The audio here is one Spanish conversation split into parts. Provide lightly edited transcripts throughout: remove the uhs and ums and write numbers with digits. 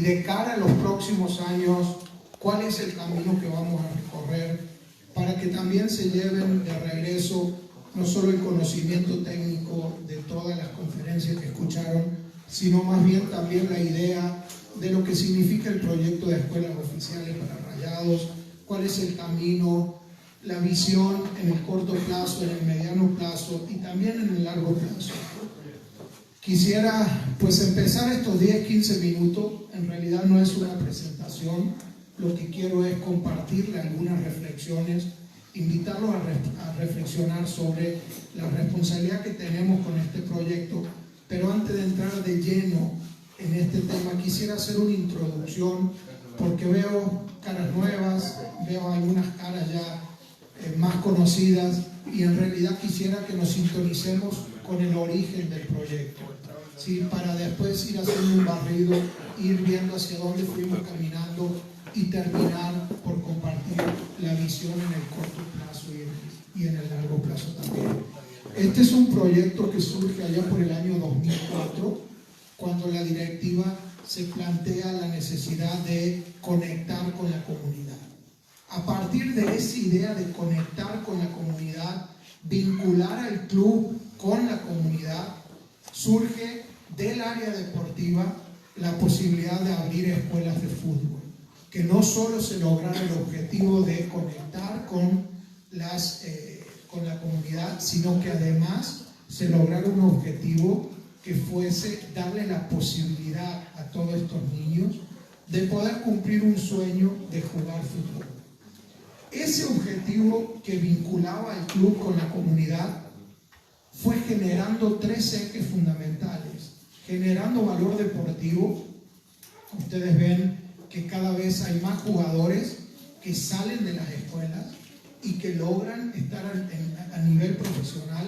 de cara a los próximos años, cuál es el camino que vamos a recorrer para que también se lleven de regreso no solo el conocimiento técnico de todas las conferencias que escucharon, sino más bien también la idea de lo que significa el proyecto de escuelas oficiales para Rayados, cuál es el camino, la visión en el corto plazo, en el mediano plazo y también en el largo plazo. Quisiera pues empezar estos 10-15 minutos, en realidad no es una presentación, lo que quiero es compartirle algunas reflexiones, invitarlos a reflexionar sobre la responsabilidad que tenemos con este proyecto, pero antes de entrar de lleno en este tema quisiera hacer una introducción porque veo caras nuevas, veo algunas caras ya más conocidas y en realidad quisiera que nos sintonicemos con el origen del proyecto, ¿sí? Para después ir haciendo un barrido, ir viendo hacia dónde fuimos caminando y terminar por compartir la visión en el corto plazo y en el largo plazo también. Este es un proyecto que surge allá por el año 2004, cuando la directiva se plantea la necesidad de conectar con la comunidad. A partir de esa idea de conectar con la comunidad, vincular al club con la comunidad, surge del área deportiva la posibilidad de abrir escuelas de fútbol, que no solo se lograra el objetivo de conectar con la comunidad, sino que además se lograra un objetivo que fuese darle la posibilidad a todos estos niños de poder cumplir un sueño de jugar fútbol. Ese objetivo que vinculaba al club con la comunidad fue generando tres ejes fundamentales, generando valor deportivo. Ustedes ven que cada vez hay más jugadores que salen de las escuelas y que logran estar a nivel profesional,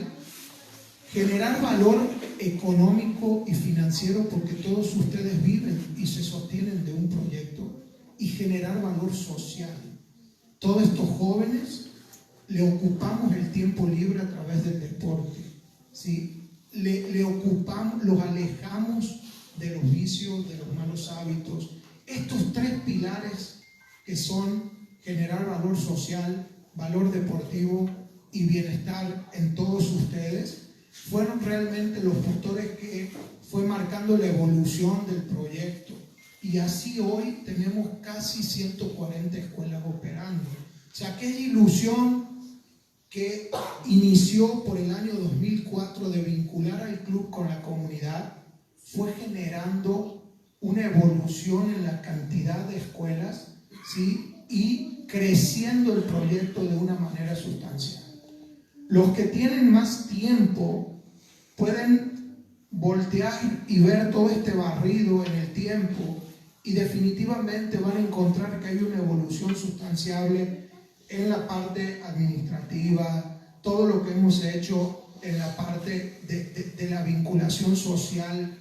generar valor económico y financiero porque todos ustedes viven y se sostienen de un proyecto, y generar valor social. Todos estos jóvenes le ocupamos el tiempo libre a través del deporte, ¿sí? Le ocupamos, los alejamos de los vicios, de los malos hábitos. Estos tres pilares que son generar valor social, valor deportivo y bienestar en todos ustedes, fueron realmente los motores que fue marcando la evolución del proyecto. Y así hoy tenemos casi 140 escuelas operando. O sea, aquella ilusión que inició por el año 2004 de vincular al club con la comunidad fue generando una evolución en la cantidad de escuelas, ¿sí? Y creciendo el proyecto de una manera sustancial. Los que tienen más tiempo pueden voltear y ver todo este barrido en el tiempo y definitivamente van a encontrar que hay una evolución sustanciable en la parte administrativa, todo lo que hemos hecho en la parte de la vinculación social.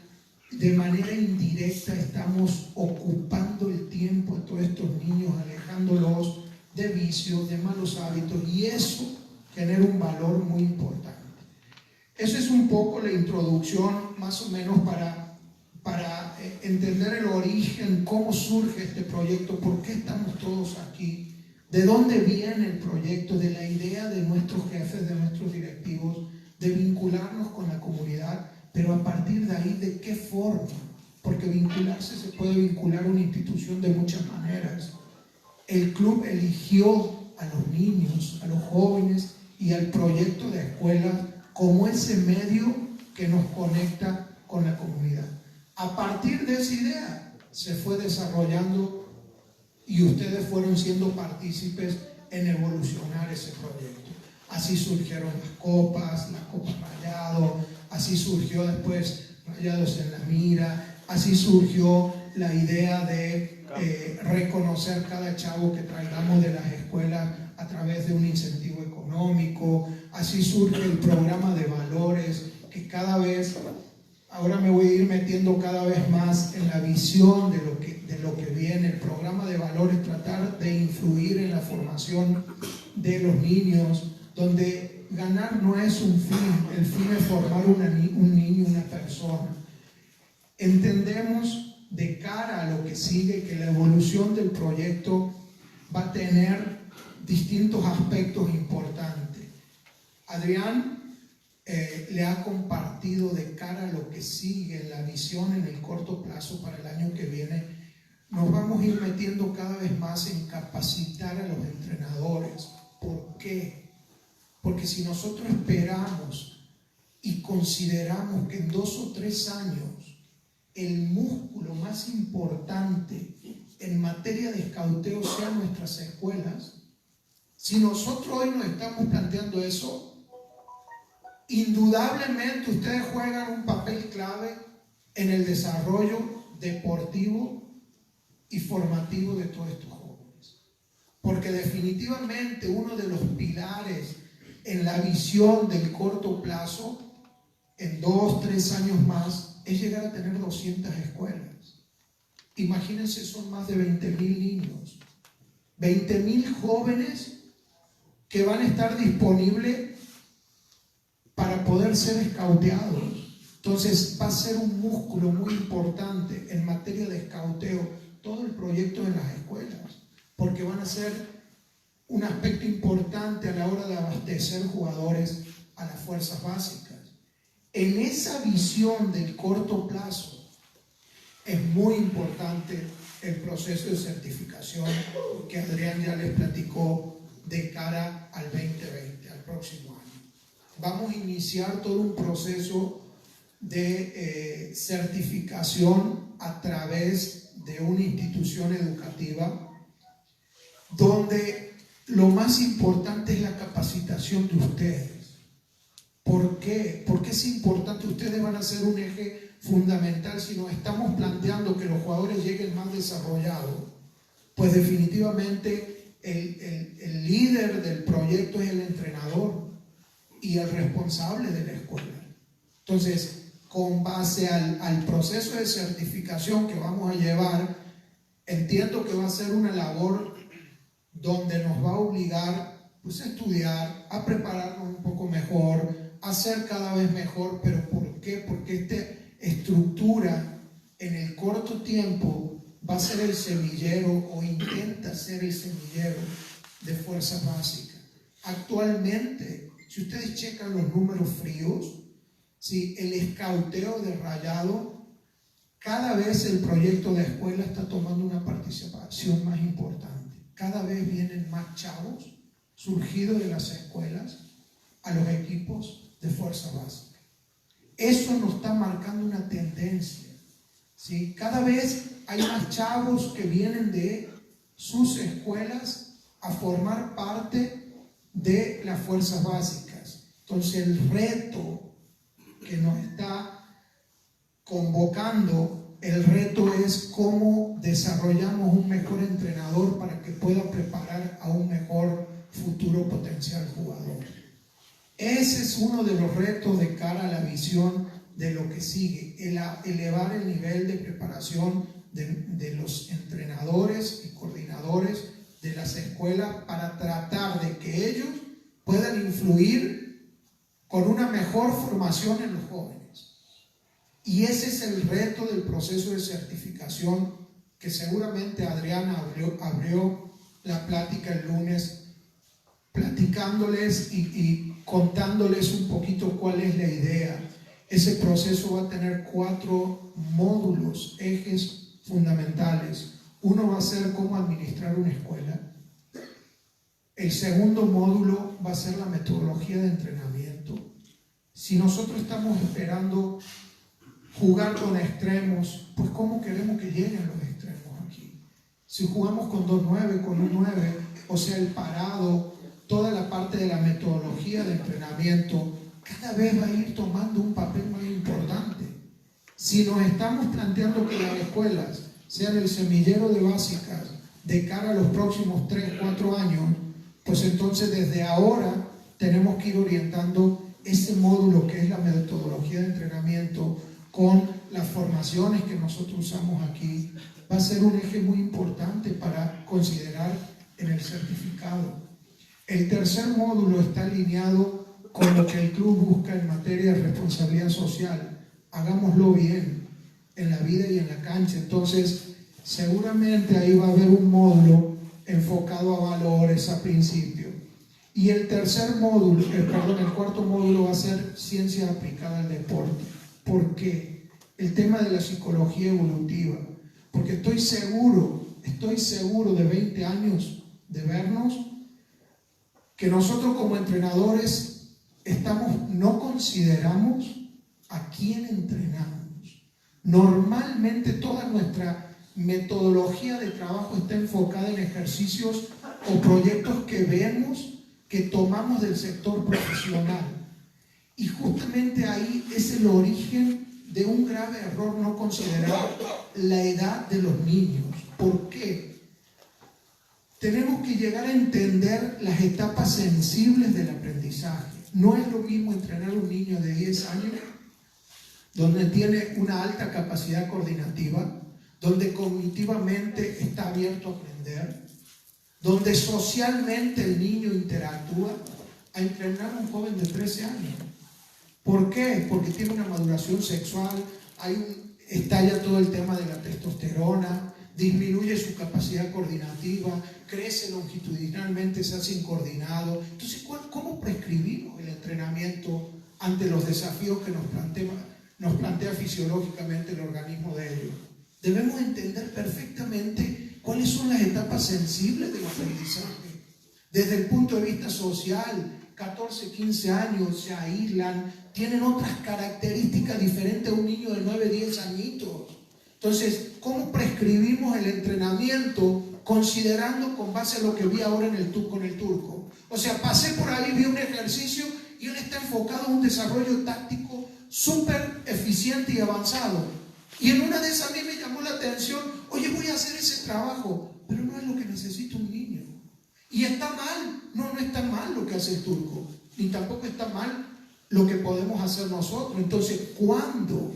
De manera indirecta estamos ocupando el tiempo de todos estos niños, alejándolos de vicios, de malos hábitos, y eso genera un valor muy importante. Eso es un poco la introducción, más o menos, para entender el origen, cómo surge este proyecto, por qué estamos todos aquí, de dónde viene el proyecto, de la idea de nuestros jefes, de nuestros directivos, de vincularnos con la comunidad, pero a partir de ahí, ¿de qué forma? Porque vincularse se puede vincular a una institución de muchas maneras. El club eligió a los niños, a los jóvenes y al proyecto de escuela como ese medio que nos conecta con la comunidad. A partir de esa idea se fue desarrollando y ustedes fueron siendo partícipes en evolucionar ese proyecto. Así surgieron las copas Rayado, así surgió después Rayados en la Mira, así surgió la idea de reconocer cada chavo que traigamos de las escuelas a través de un incentivo económico. Así surge el programa de valores, que cada vez, ahora me voy a ir metiendo cada vez más en la visión de lo que viene. El programa de valores, tratar de influir en la formación de los niños, donde ganar no es un fin, el fin es formar un niño, una persona. Entendemos de cara a lo que sigue, que la evolución del proyecto va a tener distintos aspectos importantes. Adrián le ha compartido de cara a lo que sigue en la visión en el corto plazo para el año que viene. Nos vamos a ir metiendo cada vez más en capacitar a los entrenadores. ¿Por qué? Porque si nosotros esperamos y consideramos que en 2 o 3 años el músculo más importante en materia de escauteo sean nuestras escuelas, si nosotros hoy nos estamos planteando eso, indudablemente ustedes juegan un papel clave en el desarrollo deportivo y formativo de todos estos jóvenes. Porque definitivamente uno de los pilares en la visión del corto plazo, en 2, 3 años más, es llegar a tener 200 escuelas. Imagínense, son más de 20,000 niños, 20,000 jóvenes que van a estar disponibles para poder ser escauteados. Entonces va a ser un músculo muy importante en materia de escauteo todo el proyecto de las escuelas, porque van a ser un aspecto importante a la hora de abastecer jugadores a las fuerzas básicas. En esa visión del corto plazo es muy importante el proceso de certificación que Adrián ya les platicó de cara al 2020, al próximo año. Vamos a iniciar todo un proceso de certificación a través de una institución educativa donde lo más importante es la capacitación de ustedes. ¿Por qué? Porque es importante. Ustedes van a ser un eje fundamental. Si nos estamos planteando que los jugadores lleguen más desarrollados, pues definitivamente el líder del proyecto es el entrenador y el responsable de la escuela. Entonces, con base al proceso de certificación que vamos a llevar, entiendo que va a ser una labor donde nos va a obligar pues, a estudiar, a prepararnos un poco mejor, a ser cada vez mejor. ¿Pero por qué? Porque esta estructura en el corto tiempo va a ser el semillero o intenta ser el semillero de fuerzas básicas. Actualmente, si ustedes checan los números fríos, ¿sí? El escauteo de Rayado, cada vez el proyecto de escuela está tomando una participación más importante. Cada vez vienen más chavos surgidos de las escuelas a los equipos de fuerza básica. Eso nos está marcando una tendencia, ¿sí? Cada vez hay más chavos que vienen de sus escuelas a formar parte de las fuerzas básicas. Entonces el reto que nos está convocando, el reto es cómo desarrollamos un mejor entrenador para que pueda preparar a un mejor futuro potencial jugador. Ese es uno de los retos de cara a la visión de lo que sigue, elevar el nivel de preparación de los entrenadores y coordinadores de las escuelas para tratar de que ellos puedan influir con una mejor formación en los jóvenes. Y ese es el reto del proceso de certificación que seguramente Adriana abrió la plática el lunes platicándoles y contándoles un poquito cuál es la idea. Ese proceso va a tener 4 módulos, ejes fundamentales. Uno va a ser cómo administrar una escuela. El segundo módulo va a ser la metodología de entrenamiento. Si nosotros estamos esperando jugar con extremos, pues ¿cómo queremos que lleguen los extremos aquí? Si jugamos con 2-9, con un 9, o sea, el parado, toda la parte de la metodología de entrenamiento cada vez va a ir tomando un papel más importante. Si nos estamos planteando que las escuelas sean el semillero de básicas de cara a los próximos 3-4 años, pues entonces desde ahora tenemos que ir orientando ese módulo que es la metodología de entrenamiento con las formaciones que nosotros usamos aquí. Va a ser un eje muy importante para considerar en el certificado. El tercer módulo está alineado con lo que el club busca en materia de responsabilidad social. Hagámoslo bien. en la vida y en la cancha. Entonces, seguramente ahí va a haber un módulo enfocado a valores, a principios. Y el cuarto módulo va a ser ciencia aplicada al deporte. ¿Por qué? El tema de la psicología evolutiva. Porque estoy seguro de 20 años de vernos, que nosotros como entrenadores no consideramos a quién entrenamos. Normalmente toda nuestra metodología de trabajo está enfocada en ejercicios o proyectos que vemos, que tomamos del sector profesional. Y justamente ahí es el origen de un grave error no considerar la edad de los niños. ¿Por qué? Tenemos que llegar a entender las etapas sensibles del aprendizaje. No es lo mismo entrenar a un niño de 10 años, donde tiene una alta capacidad coordinativa, donde cognitivamente está abierto a aprender, donde socialmente el niño interactúa, a entrenar a un joven de 13 años. ¿Por qué? Porque tiene una maduración sexual, estalla todo el tema de la testosterona, disminuye su capacidad coordinativa, crece longitudinalmente, se hace incoordinado. Entonces, ¿cómo prescribimos el entrenamiento ante los desafíos que nos plantea fisiológicamente el organismo de ellos? Debemos entender perfectamente cuáles son las etapas sensibles del aprendizaje. Desde el punto de vista social, 14, 15 años se aíslan, tienen otras características diferentes a un niño de 9, 10 añitos. Entonces, ¿cómo prescribimos el entrenamiento considerando con base a lo que vi ahora con el turco? O sea, pasé por ahí, vi un ejercicio y él está enfocado en un desarrollo táctico súper eficiente y avanzado. Y en una de esas a mí me llamó la atención, oye, voy a hacer ese trabajo, pero no es lo que necesita un niño. ¿Y está mal? No, no está mal lo que hace el turco, ni tampoco está mal lo que podemos hacer nosotros. Entonces, ¿cuándo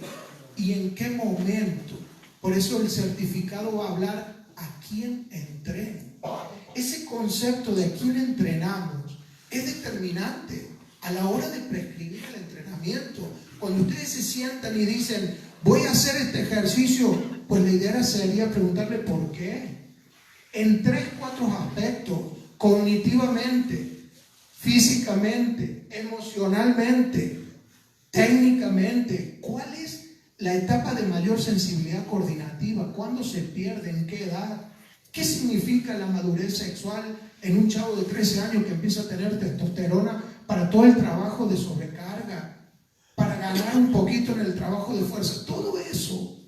y en qué momento? Por eso el certificado va a hablar a quién entreno. Ese concepto de a quién entrenamos es determinante a la hora de prescribir el entrenamiento. Cuando ustedes se sientan y dicen, voy a hacer este ejercicio, pues la idea sería preguntarle por qué. En 3, 4 aspectos: cognitivamente, físicamente, emocionalmente, técnicamente. ¿Cuál es la etapa de mayor sensibilidad coordinativa? ¿Cuándo se pierde? ¿En qué edad? ¿Qué significa la madurez sexual en un chavo de 13 años que empieza a tener testosterona para todo el trabajo de sobrecarga, para ganar un poquito en el trabajo de fuerza? Todo eso,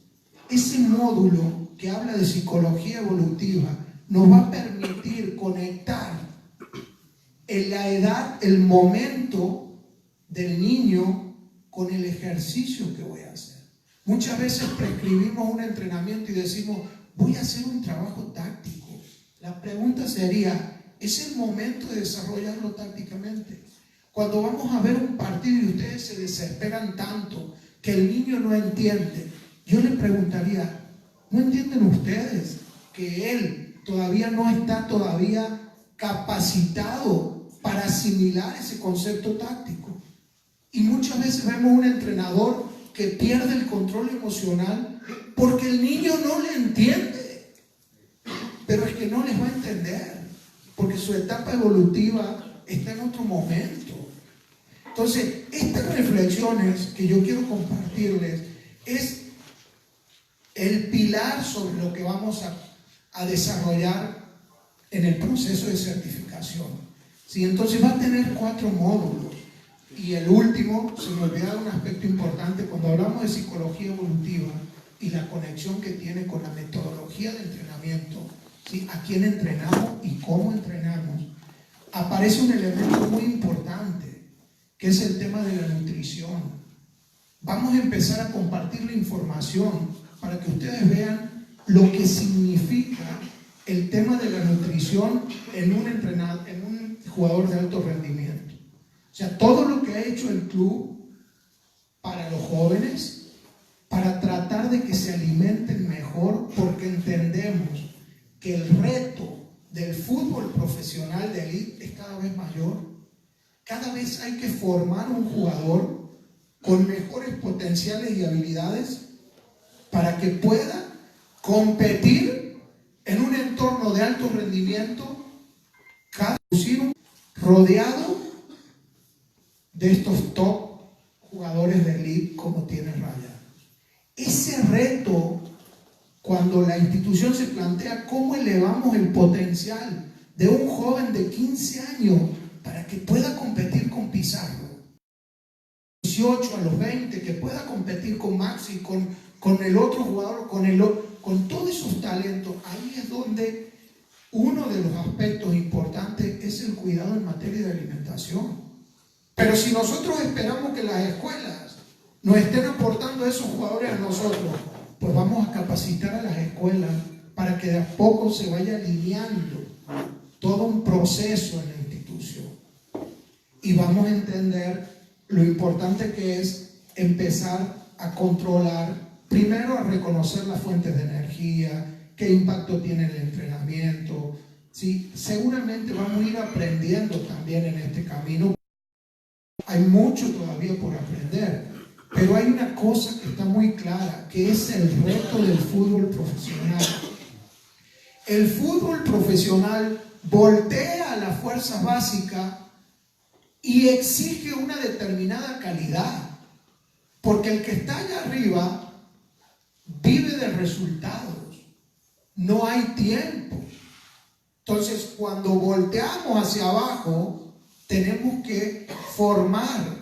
ese módulo que habla de psicología evolutiva, nos va a permitir conectar en la edad, el momento del niño con el ejercicio que voy a hacer. Muchas veces prescribimos un entrenamiento y decimos, voy a hacer un trabajo táctico. La pregunta sería, ¿es el momento de desarrollarlo tácticamente? Cuando vamos a ver un partido y ustedes se desesperan tanto que el niño no entiende, yo le preguntaría, ¿no entienden ustedes que él todavía no está capacitado para asimilar ese concepto táctico? Y muchas veces vemos un entrenador que pierde el control emocional porque el niño no le entiende, pero es que no les va a entender porque su etapa evolutiva está en otro momento. Entonces, estas reflexiones que yo quiero compartirles es el pilar sobre lo que vamos a desarrollar en el proceso de certificación. ¿Sí? Entonces va a tener 4 módulos. Y el último, se me olvidaba un aspecto importante, cuando hablamos de psicología evolutiva y la conexión que tiene con la metodología de entrenamiento, ¿sí? A quién entrenamos y cómo entrenamos, aparece un elemento muy importante, que es el tema de la nutrición. Vamos a empezar a compartir la información para que ustedes vean lo que significa el tema de la nutrición en un jugador de alto rendimiento. O sea, todo lo que ha hecho el club para los jóvenes, para tratar de que se alimenten mejor, porque entendemos que el reto del fútbol profesional de élite es cada vez mayor. Cada vez hay que formar un jugador con mejores potenciales y habilidades para que pueda competir en un entorno de alto rendimiento, rodeado de estos top jugadores de elite como tiene Rayados. Ese reto, cuando la institución se plantea cómo elevamos el potencial de un joven de 15 años para que pueda competir con Pizarro, 18 a los 20, que pueda competir con Maxi, con el otro jugador, con todos esos talentos, ahí es donde uno de los aspectos importantes es el cuidado en materia de alimentación. Pero si nosotros esperamos que las escuelas nos estén aportando esos jugadores a nosotros, pues vamos a capacitar a las escuelas para que de a poco se vaya alineando todo un proceso en la institución. Y vamos a entender lo importante que es empezar a controlar, primero a reconocer las fuentes de energía, qué impacto tiene el entrenamiento. ¿Sí? Seguramente vamos a ir aprendiendo también en este camino. Hay mucho todavía por aprender, pero hay una cosa que está muy clara, que es el reto del fútbol profesional. El fútbol profesional voltea a la fuerza básica y exige una determinada calidad, porque el que está allá arriba vive de resultados, no hay tiempo. Entonces, cuando volteamos hacia abajo, tenemos que formar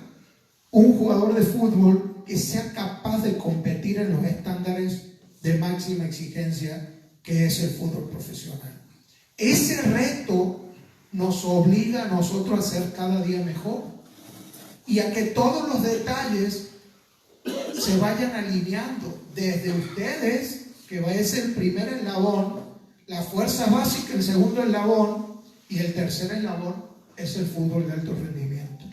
un jugador de fútbol que sea capaz de competir en los estándares de máxima exigencia que es el fútbol profesional. Ese reto nos obliga a nosotros a ser cada día mejor y a que todos los detalles se vayan alineando desde ustedes, que va a ser el primer eslabón, la fuerza básica, el segundo eslabón, y el tercer eslabón es el fútbol de alto rendimiento.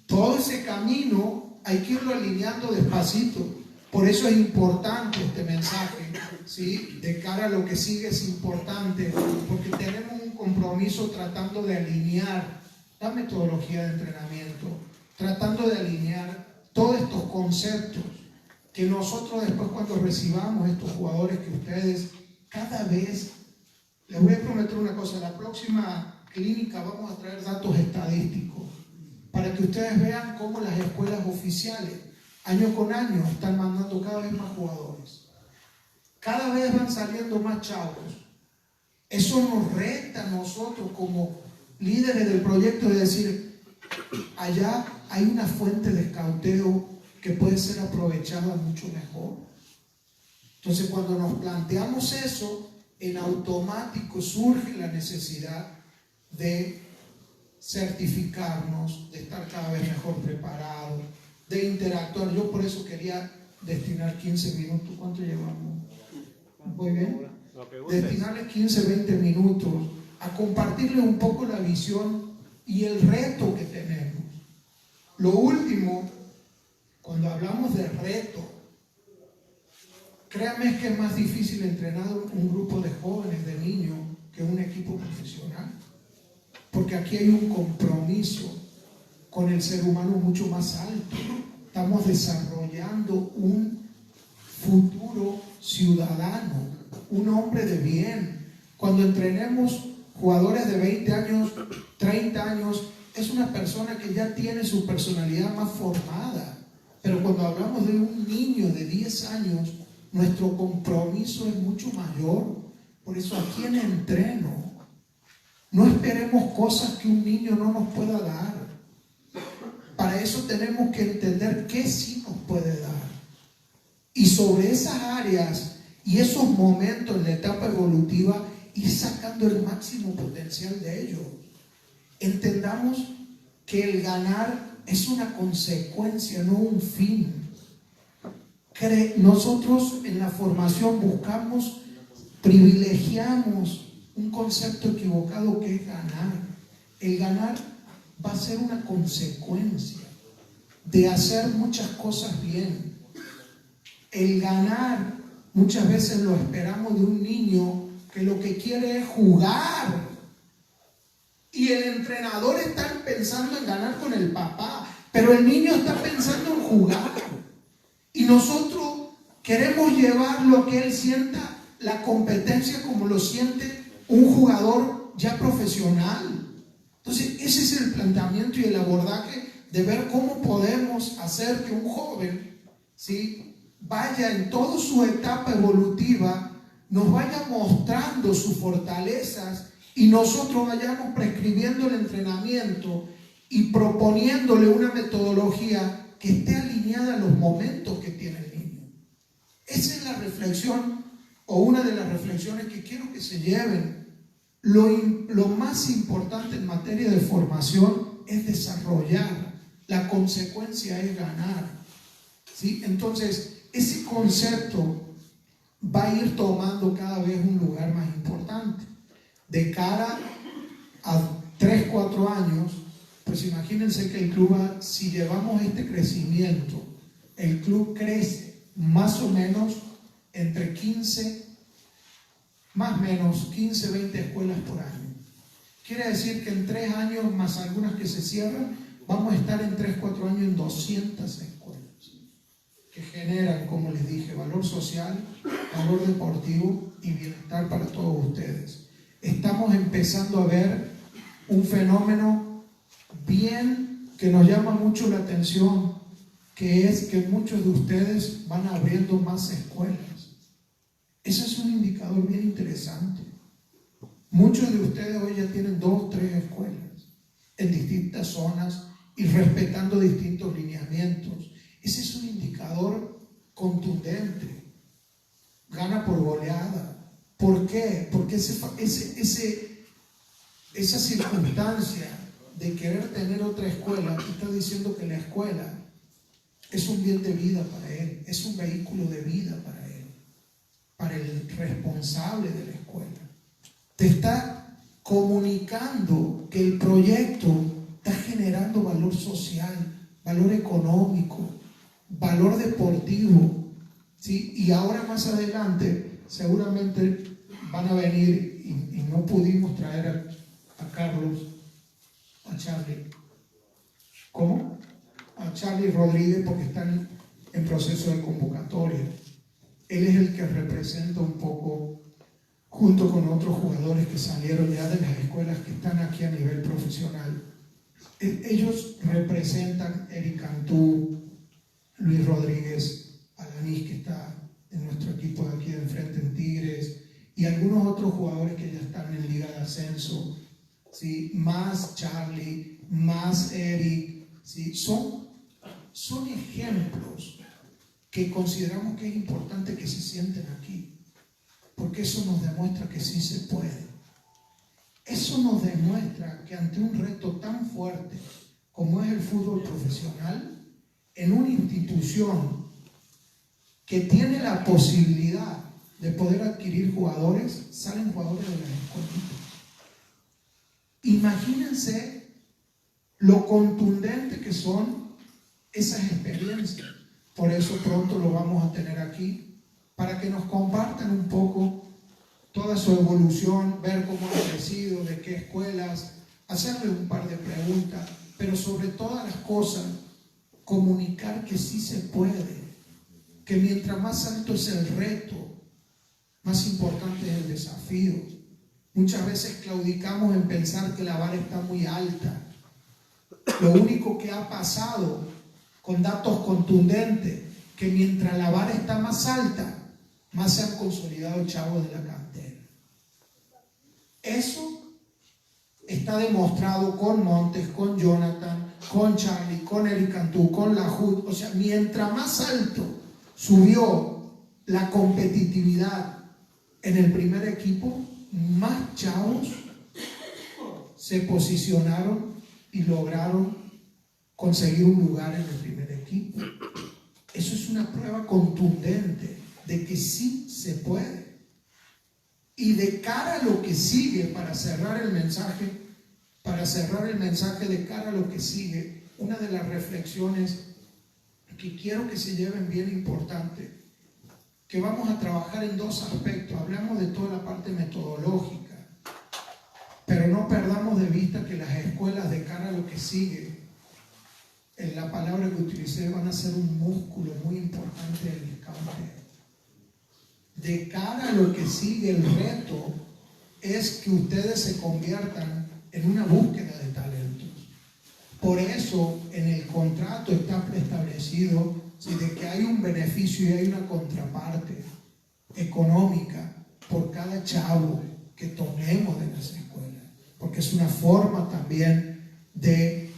Todo ese camino hay que irlo alineando despacito. Por eso es importante este mensaje, ¿sí? De cara a lo que sigue es importante, porque tenemos un compromiso tratando de alinear la metodología de entrenamiento, tratando de alinear todos estos conceptos que nosotros después, cuando recibamos estos jugadores, que ustedes cada vez, les voy a prometer una cosa, la próxima clínica vamos a traer datos estadísticos para que ustedes vean cómo las escuelas oficiales año con año están mandando cada vez más jugadores, cada vez van saliendo más chavos. Eso nos reta a nosotros como líderes del proyecto de decir, allá hay una fuente de escauteo que puede ser aprovechada mucho mejor. Entonces, cuando nos planteamos eso, en automático surge la necesidad de certificarnos, de estar cada vez mejor preparados, de interactuar. Yo por eso quería destinar 15 minutos. ¿Cuánto llevamos? ¿Muy bien? Destinarles 15, 20 minutos a compartirles un poco la visión y el reto que tenemos. Lo último, cuando hablamos de reto, créanme que es más difícil entrenar un grupo de jóvenes, de niños, que un equipo profesional. Porque aquí hay un compromiso con el ser humano mucho más alto. Estamos desarrollando un futuro ciudadano, un hombre de bien. Cuando entrenemos jugadores de 20 años, 30 años, es una persona que ya tiene su personalidad más formada. Pero cuando hablamos de un niño de 10 años, nuestro compromiso es mucho mayor. Por eso aquí en entreno, no esperemos cosas que un niño no nos pueda dar. Para eso tenemos que entender qué sí nos puede dar. Y sobre esas áreas y esos momentos en la etapa evolutiva, ir sacando el máximo potencial de ellos. Entendamos que el ganar es una consecuencia, no un fin. Nosotros en la formación privilegiamos un concepto equivocado que es ganar. El ganar va a ser una consecuencia de hacer muchas cosas bien. El ganar muchas veces lo esperamos de un niño que lo que quiere es jugar. Y el entrenador está pensando en ganar con el papá, pero el niño está pensando en jugar. Y nosotros Queremos llevar lo que él sienta, la competencia como lo siente un jugador ya profesional. Entonces, ese es el planteamiento y el abordaje de ver cómo podemos hacer que un joven, ¿sí?, vaya en toda su etapa evolutiva, nos vaya mostrando sus fortalezas y nosotros vayamos prescribiendo el entrenamiento y proponiéndole una metodología que esté alineada a los momentos que tiene el niño. Esa es la reflexión, o una de las reflexiones que quiero que se lleven. Lo más importante en materia de formación es desarrollar. La consecuencia es ganar, ¿sí? Entonces, ese concepto va a ir tomando cada vez un lugar más importante. De cara a 3, 4 años, pues imagínense que el club, si llevamos este crecimiento, el club crece más o menos entre 15, 20 escuelas por año. Quiere decir que en 3 años, más algunas que se cierran, vamos a estar en 3, 4 años en 200 escuelas, que generan, como les dije, valor social, valor deportivo y bienestar para todos ustedes. Estamos empezando a ver un fenómeno bien que nos llama mucho la atención, que es que muchos de ustedes van abriendo más escuelas. Ese es un indicador bien interesante. Muchos de ustedes hoy ya tienen 2, 3 escuelas en distintas zonas y respetando distintos lineamientos. Ese es un indicador contundente. Gana por goleada. ¿Por qué? Porque esa circunstancia de querer tener otra escuela está diciendo que la escuela es un bien de vida para él, es un vehículo de vida para él, para el responsable de la escuela. Te está comunicando que el proyecto está generando valor social, valor económico, valor deportivo, ¿sí? Y ahora más adelante seguramente van a venir y no pudimos traer a Carlos, a Charlie. ¿Cómo? A Charlie Rodríguez, porque están en proceso de convocatoria. Él es el que representa un poco, junto con otros jugadores que salieron ya de las escuelas que están aquí a nivel profesional. Ellos representan Eric Cantú, Luis Rodríguez, Alanis, que está en nuestro equipo de aquí de enfrente en Tigres, y algunos otros jugadores que ya están en Liga de Ascenso, ¿sí? Más Charlie, más Eric, ¿sí? Son ejemplos que consideramos que es importante que se sienten aquí, porque eso nos demuestra que sí se puede. Eso nos demuestra que ante un reto tan fuerte como es el fútbol profesional, en una institución que tiene la posibilidad de poder adquirir jugadores, salen jugadores de las escuelitas. Imagínense lo contundente que son esas experiencias. Por eso pronto lo vamos a tener aquí, para que nos compartan un poco toda su evolución, ver cómo ha crecido, de qué escuelas, hacerle un par de preguntas, pero sobre todas las cosas, comunicar que sí se puede, que mientras más alto es el reto, más importante es el desafío. Muchas veces claudicamos en pensar que la vara está muy alta. Lo único que ha pasado con datos contundentes, que mientras la vara está más alta, más se han consolidado chavos de la cantera. Eso está demostrado con Montes, con Jonathan, con Charlie, con Eric Cantú, con Lahoud. O sea, mientras más alto subió la competitividad en el primer equipo, más chavos se posicionaron y lograron conseguir un lugar en el primer equipo. Eso es una prueba contundente de que sí se puede. Y de cara a lo que sigue, para cerrar el mensaje de cara a lo que sigue, una de las reflexiones que quiero que se lleven bien importante, que vamos a trabajar en 2 aspectos. Hablamos de toda la parte metodológica, pero no perdamos de vista que las escuelas, de cara a lo que sigue, en la palabra que utilicé, van a ser un músculo muy importante del scouting. de cara a lo que sigue, el reto es que ustedes se conviertan en una búsqueda de talentos. Por eso en el contrato está preestablecido de que hay un beneficio y hay una contraparte económica por cada chavo que tomemos de las escuelas, porque es una forma también de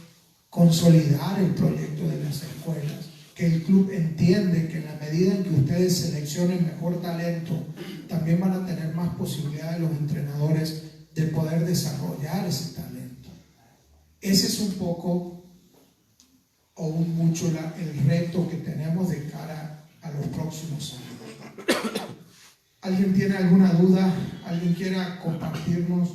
consolidar el proyecto de las escuelas, que el club entiende que en la medida en que ustedes seleccionen mejor talento, también van a tener más posibilidades los entrenadores de poder desarrollar ese talento. Ese es un poco o un mucho el reto que tenemos de cara a los próximos años. ¿Alguien tiene alguna duda? ¿Alguien quiera compartirnos?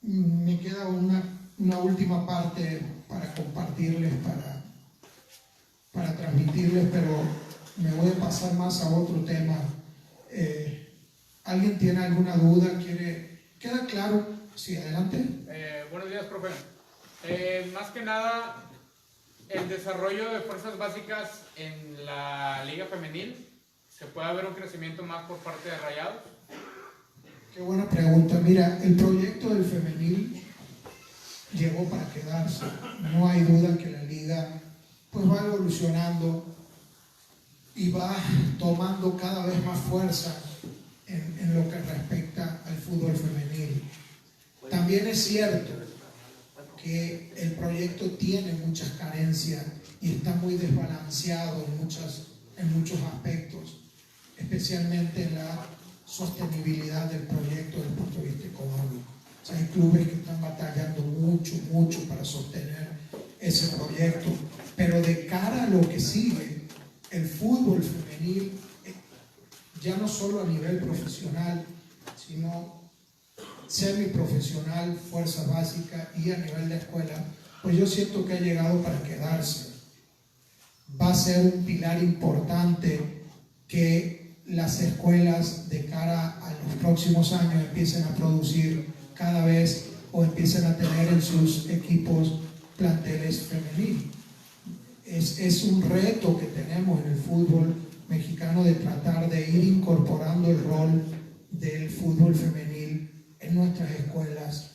Me queda una última parte para compartirles, para transmitirles, pero me voy a pasar más a otro tema. ¿Alguien tiene alguna duda? ¿Queda claro? Sí, adelante. Buenos días, profe. Más que nada, el desarrollo de fuerzas básicas en la Liga Femenil, ¿se puede ver un crecimiento más por parte de Rayados? Qué buena pregunta. Mira, el proyecto del femenil llegó para quedarse. No hay duda que la liga pues va evolucionando y va tomando cada vez más fuerza en lo que respecta al fútbol femenil. También es cierto que el proyecto tiene muchas carencias y está muy desbalanceado en muchos aspectos, especialmente en la sostenibilidad del proyecto desde el punto de vista económico. O sea, hay clubes que están batallando mucho para sostener ese proyecto, pero de cara a lo que sigue, el fútbol femenil, ya no solo a nivel profesional, sino semiprofesional, fuerza básica y a nivel de escuela, pues yo siento que ha llegado para quedarse. Va a ser un pilar importante que las escuelas de cara a los próximos años empiecen a producir cada vez o empiecen a tener en sus equipos planteles femeninos. Es un reto que tenemos en el fútbol mexicano de tratar de ir incorporando el rol del fútbol femenil en nuestras escuelas,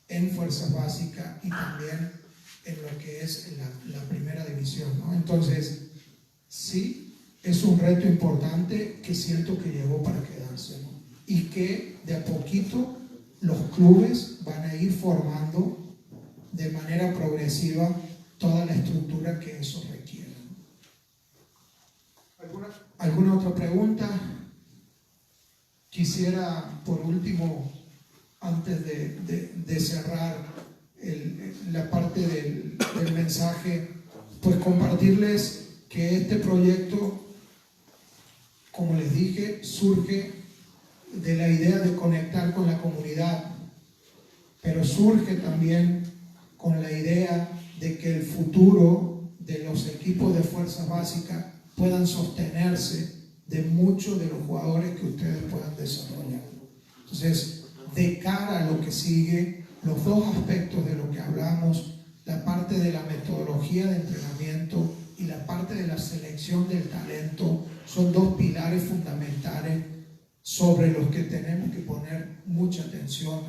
en fuerzas básicas y también en lo que es la primera división, ¿no? Entonces, sí, es un reto importante que siento que llegó para quedarse, ¿no? Y que de a poquito los clubes van a ir formando de manera progresiva toda la estructura que eso requiere. ¿Alguna otra pregunta? Quisiera, por último, antes de cerrar la parte del mensaje, pues compartirles que este proyecto, como les dije, surge de la idea de conectar con la comunidad, pero surge también con la idea de que el futuro de los equipos de fuerza básica puedan sostenerse de muchos de los jugadores que ustedes puedan desarrollar. Entonces, de cara a lo que sigue, los dos aspectos de lo que hablamos, la parte de la metodología de entrenamiento y la parte de la selección del talento, son dos pilares fundamentales sobre los que tenemos que poner mucha atención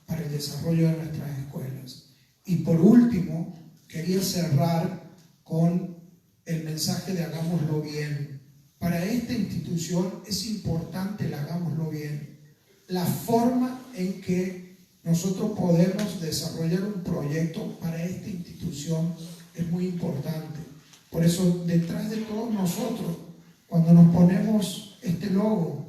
para el desarrollo de nuestras escuelas. Y por último, quería cerrar con el mensaje de hagámoslo bien. Para esta institución es importante el hagámoslo bien. La forma en que nosotros podemos desarrollar un proyecto para esta institución es muy importante. Por eso, detrás de todos nosotros, cuando nos ponemos este logo,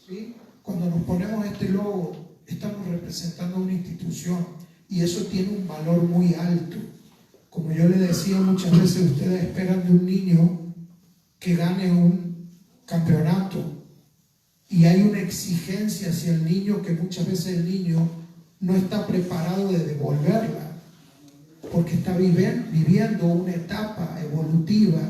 ¿sí? Cuando nos ponemos este logo, estamos representando a una institución y eso tiene un valor muy alto. Como yo le decía, muchas veces ustedes esperan de un niño que gane un campeonato y hay una exigencia hacia el niño que muchas veces el niño no está preparado de devolverla porque está viviendo una etapa evolutiva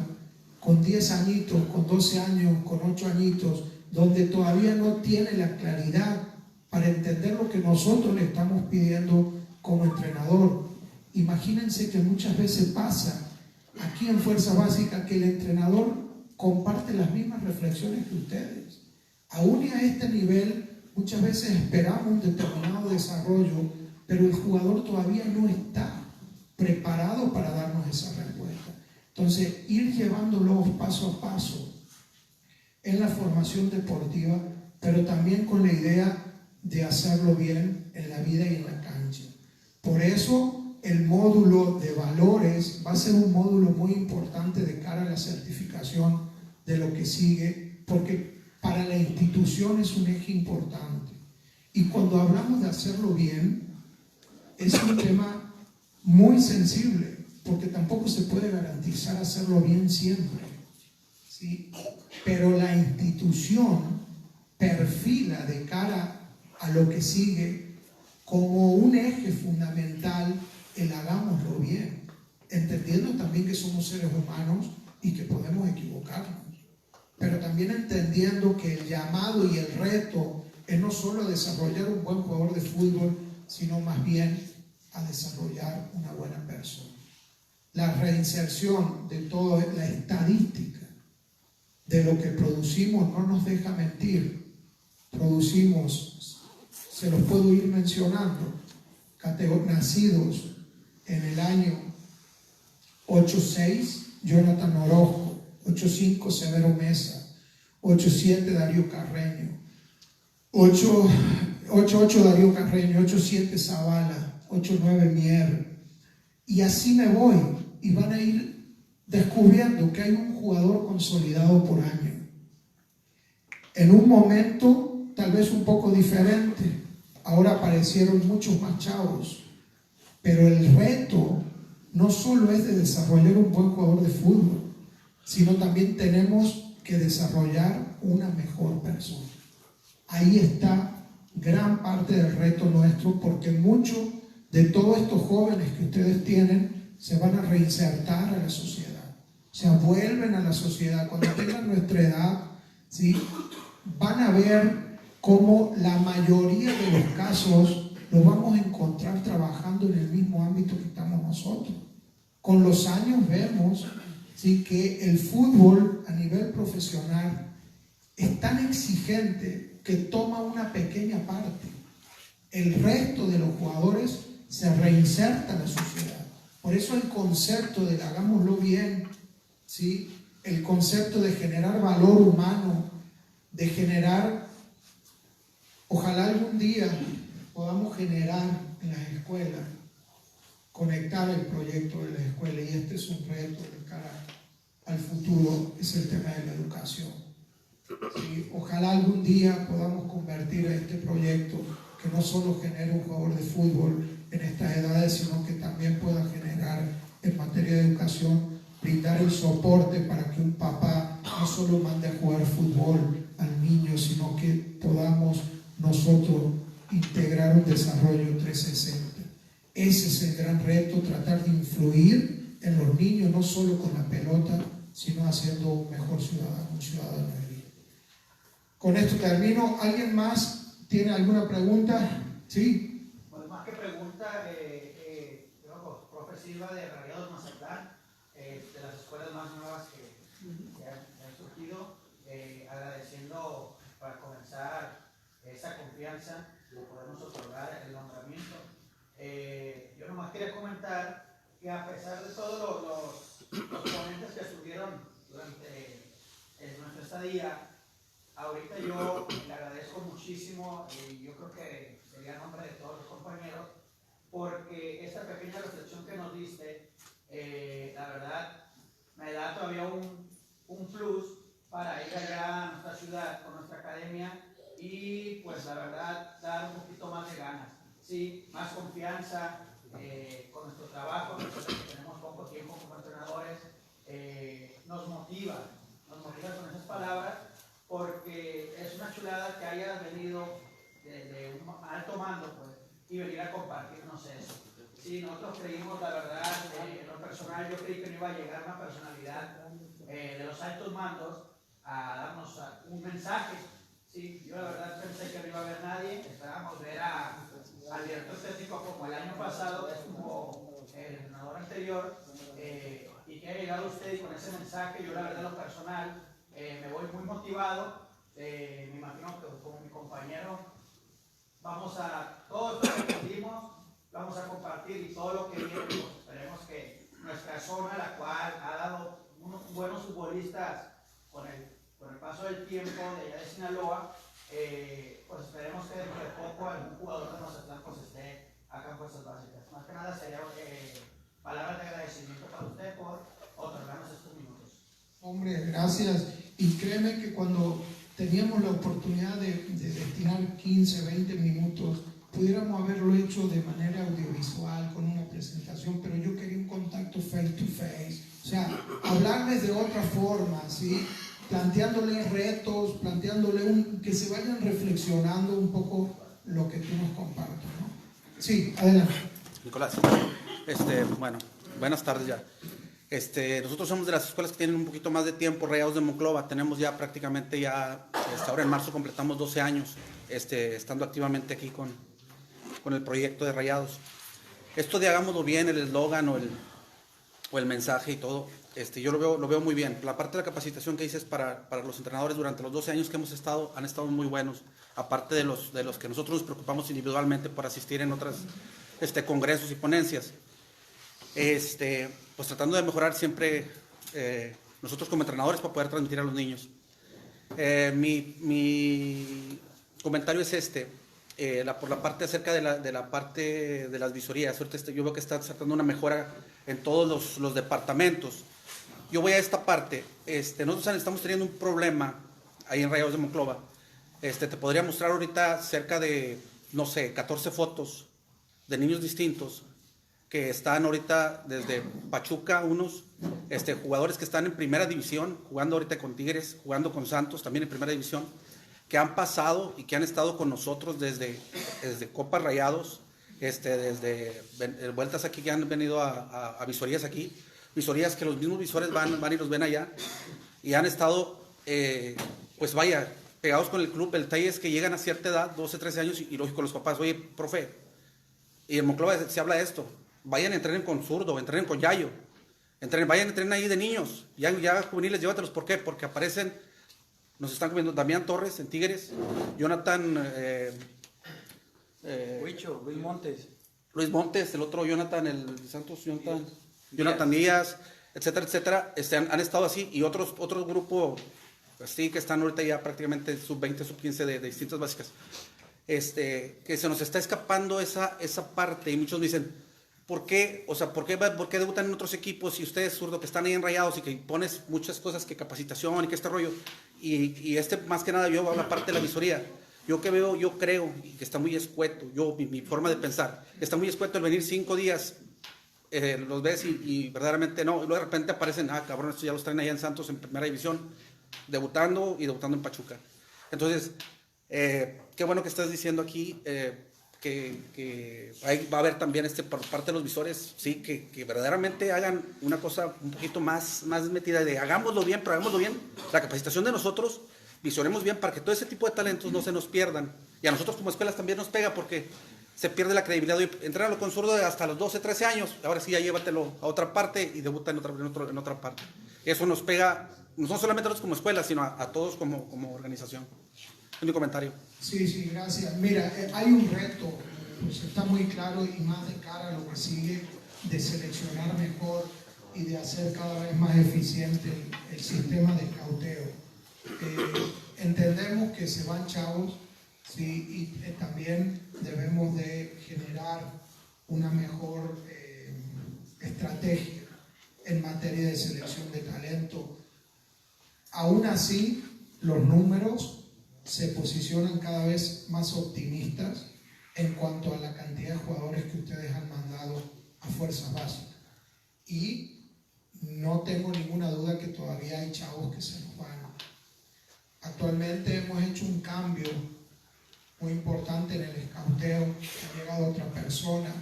con 10 añitos, con 12 años, con 8 añitos, donde todavía no tiene la claridad para entender lo que nosotros le estamos pidiendo como entrenador. Imagínense que muchas veces pasa aquí en Fuerza Básica que el entrenador comparte las mismas reflexiones que ustedes, Aún a este nivel, muchas veces esperamos un determinado desarrollo, pero el jugador todavía no está preparado para darnos esa respuesta. Entonces, ir llevándolos paso a paso en la formación deportiva, pero también con la idea de hacerlo bien en la vida y en la cancha. Por eso, el módulo de valores va a ser un módulo muy importante de cara a la certificación de lo que sigue, porque para la institución es un eje importante. Y cuando hablamos de hacerlo bien, es un tema muy sensible, porque tampoco se puede garantizar hacerlo bien siempre, ¿sí? Pero la institución perfila de cara a lo que sigue como un eje fundamental el hagámoslo bien, entendiendo también que somos seres humanos y que podemos equivocarnos, pero también entendiendo que el llamado y el reto es no solo desarrollar un buen jugador de fútbol, sino más bien a desarrollar una buena persona. La reinserción de toda la estadística de lo que producimos no nos deja mentir. Producimos, se los puedo ir mencionando, nacidos en el año 86, Jonathan Orozco, 85, Severo Mesa, 87, Darío Carreño, 88, Darío Carreño, 87, Zavala, 89, Mier, y así me voy, y van a ir descubriendo que hay un jugador consolidado por año. En un momento tal vez un poco diferente, ahora aparecieron muchos más chavos, pero el reto no solo es de desarrollar un buen jugador de fútbol, sino también tenemos que desarrollar una mejor persona. Ahí está gran parte del reto nuestro, porque muchos de todos estos jóvenes que ustedes tienen se van a reinsertar a la sociedad, se vuelven a la sociedad. Cuando tengan nuestra edad, ¿sí?, van a ver cómo la mayoría de los casos los vamos a encontrar trabajando en el mismo ámbito que estamos nosotros. Con los años vemos, ¿sí?, que el fútbol a nivel profesional es tan exigente que toma una pequeña parte. El resto de los jugadores se reinserta en la sociedad. Por eso el concepto de hagámoslo bien, ¿sí?, el concepto de generar valor humano, de generar, ojalá algún día podamos generar en las escuelas, conectar el proyecto de la escuela, y este es un reto de cara al futuro, es el tema de la educación. ¿Sí? Ojalá algún día podamos convertir a este proyecto que no solo genere un jugador de fútbol en estas edades, sino que también pueda generar en materia de educación, brindar el soporte para que un papá no solo mande a jugar fútbol al niño, sino que podamos nosotros integrar un desarrollo 360. Ese es el gran reto, tratar de influir en los niños, no solo con la pelota, sino haciendo un mejor ciudadano, un ciudadano de bien. Con esto termino. ¿Alguien más tiene alguna pregunta? Sí. Bueno, más que pregunta, profe Silva de Rayados Mazatlán, de las escuelas más nuevas que han surgido, agradeciendo para comenzar esa confianza de podernos otorgar el nombramiento. Yo nomás quería comentar que a pesar de todos los ponentes que estuvieron durante nuestra estadía, ahorita yo le agradezco muchísimo, y yo creo que sería en nombre de todos los compañeros, porque esta pequeña reflexión que nos diste, la verdad, me da todavía un plus para ir allá a nuestra ciudad con nuestra academia y, pues, la verdad, dar un poquito más de ganas, ¿sí? Más confianza con nuestro trabajo. Nosotros que tenemos poco tiempo como entrenadores, nos motiva con esas palabras, porque es una chulada que hayas venido de un alto mando, pues, y venir a compartirnos eso. Sí, nosotros creímos, la verdad, en lo personal, yo creí que no iba a llegar una personalidad de los altos mandos a darnos un mensaje. Sí, yo la verdad pensé que no iba a haber nadie, esperábamos ver al director técnico como el año pasado, que estuvo el entrenador anterior, y que haya llegado usted y con ese mensaje. Yo la verdad, en lo personal, me voy muy motivado me imagino que como mi compañero, todo esto que aprendimos, vamos a compartir y todo lo que viene, pues esperemos que nuestra zona, la cual ha dado unos buenos futbolistas con el paso del tiempo de allá de Sinaloa, pues esperemos que dentro de poco algún jugador de Mazatlán pues esté acá en Fuerzas Básicas. Más que nada sería palabras de agradecimiento para usted por otorgarnos estos minutos. Hombre, gracias. Y créeme que cuando teníamos la oportunidad de destinar 15, 20 minutos, pudiéramos haberlo hecho de manera audiovisual, con una presentación, pero yo quería un contacto face to face. O sea, hablarles de otra forma, ¿sí? Planteándoles retos, que se vayan reflexionando un poco lo que tú nos compartes, ¿no? Sí, adelante. Nicolás, bueno, buenas tardes ya. Nosotros somos de las escuelas que tienen un poquito más de tiempo, Rayados de Monclova. Tenemos ya prácticamente ahora en marzo completamos 12 años estando activamente aquí con el proyecto de Rayados. Esto de hagámoslo bien, el eslogan o el mensaje y todo, yo lo veo muy bien. La parte de la capacitación que dices para los entrenadores durante los 12 años que hemos estado, han estado muy buenos. Aparte de los que nosotros nos preocupamos individualmente por asistir en otros congresos y ponencias. Pues tratando de mejorar siempre nosotros como entrenadores para poder transmitir a los niños. Mi comentario es por la parte acerca de la parte de las visorías. Ahorita yo veo que está tratando una mejora en todos los departamentos. Yo voy a esta parte. Nosotros estamos teniendo un problema ahí en Rayados de Monclova. Te podría mostrar ahorita cerca de, no sé, 14 fotos de niños distintos que están ahorita desde Pachuca, unos jugadores que están en primera división, jugando ahorita con Tigres, jugando con Santos, también en primera división, que han pasado y que han estado con nosotros desde Copa Rayados, desde vueltas aquí que han venido a visorías aquí, visorías que los mismos visores van y los ven allá, y han estado, pues vaya, pegados con el club. El detalle es que llegan a cierta edad, 12, 13 años, y lógico los papás, oye, profe, y en Monclova se habla de esto, vayan, entrenen con Zurdo, entrenen con Yayo, entrenen ahí de niños, ya juveniles, llévatelos. ¿Por qué? Porque aparecen, nos están comiendo Damián Torres en Tigres, Jonathan, Luis Montes, el otro Jonathan, el Santos, Jonathan Díaz, etcétera, etcétera, han estado así, y otro grupo, así que están ahorita ya prácticamente sub-20, sub-15 de distintas básicas, que se nos está escapando esa parte, y muchos me dicen, ¿por qué debutan en otros equipos y ustedes, Zurdo, que están ahí en Rayados y que pones muchas cosas que capacitación y que rollo? Y más que nada yo la parte de la visoría. Yo creo que está muy escueto, mi forma de pensar, está muy escueto el venir 5 días, los ves y verdaderamente no, y luego de repente aparecen, cabrón, estos ya los traen allá en Santos en primera división, debutando en Pachuca. Entonces, qué bueno que estás diciendo aquí, que ahí va a haber también por parte de los visores, sí, que verdaderamente hagan una cosa un poquito más metida de hagámoslo bien, pero hagámoslo bien. La capacitación de nosotros, visoremos bien para que todo ese tipo de talentos no se nos pierdan. Y a nosotros como escuelas también nos pega porque se pierde la credibilidad. Entrénalo con Zurdo hasta los 12, 13 años, ahora sí ya llévatelo a otra parte y debuta en otra parte. Eso nos pega, no solamente a nosotros como escuela, sino a todos como organización. Es mi comentario. Sí, gracias. Mira, hay un reto, pues está muy claro y más de cara a lo que sigue, de seleccionar mejor y de hacer cada vez más eficiente el sistema de escauteo. Entendemos que se van chavos, sí, y también debemos de generar una mejor estrategia en materia de selección de talento. Aún así, los números se posicionan cada vez más optimistas en cuanto a la cantidad de jugadores que ustedes han mandado a fuerzas básicas. Y no tengo ninguna duda que todavía hay chavos que se nos van. Actualmente hemos hecho un cambio muy importante en el escauteo, ha llegado otra persona,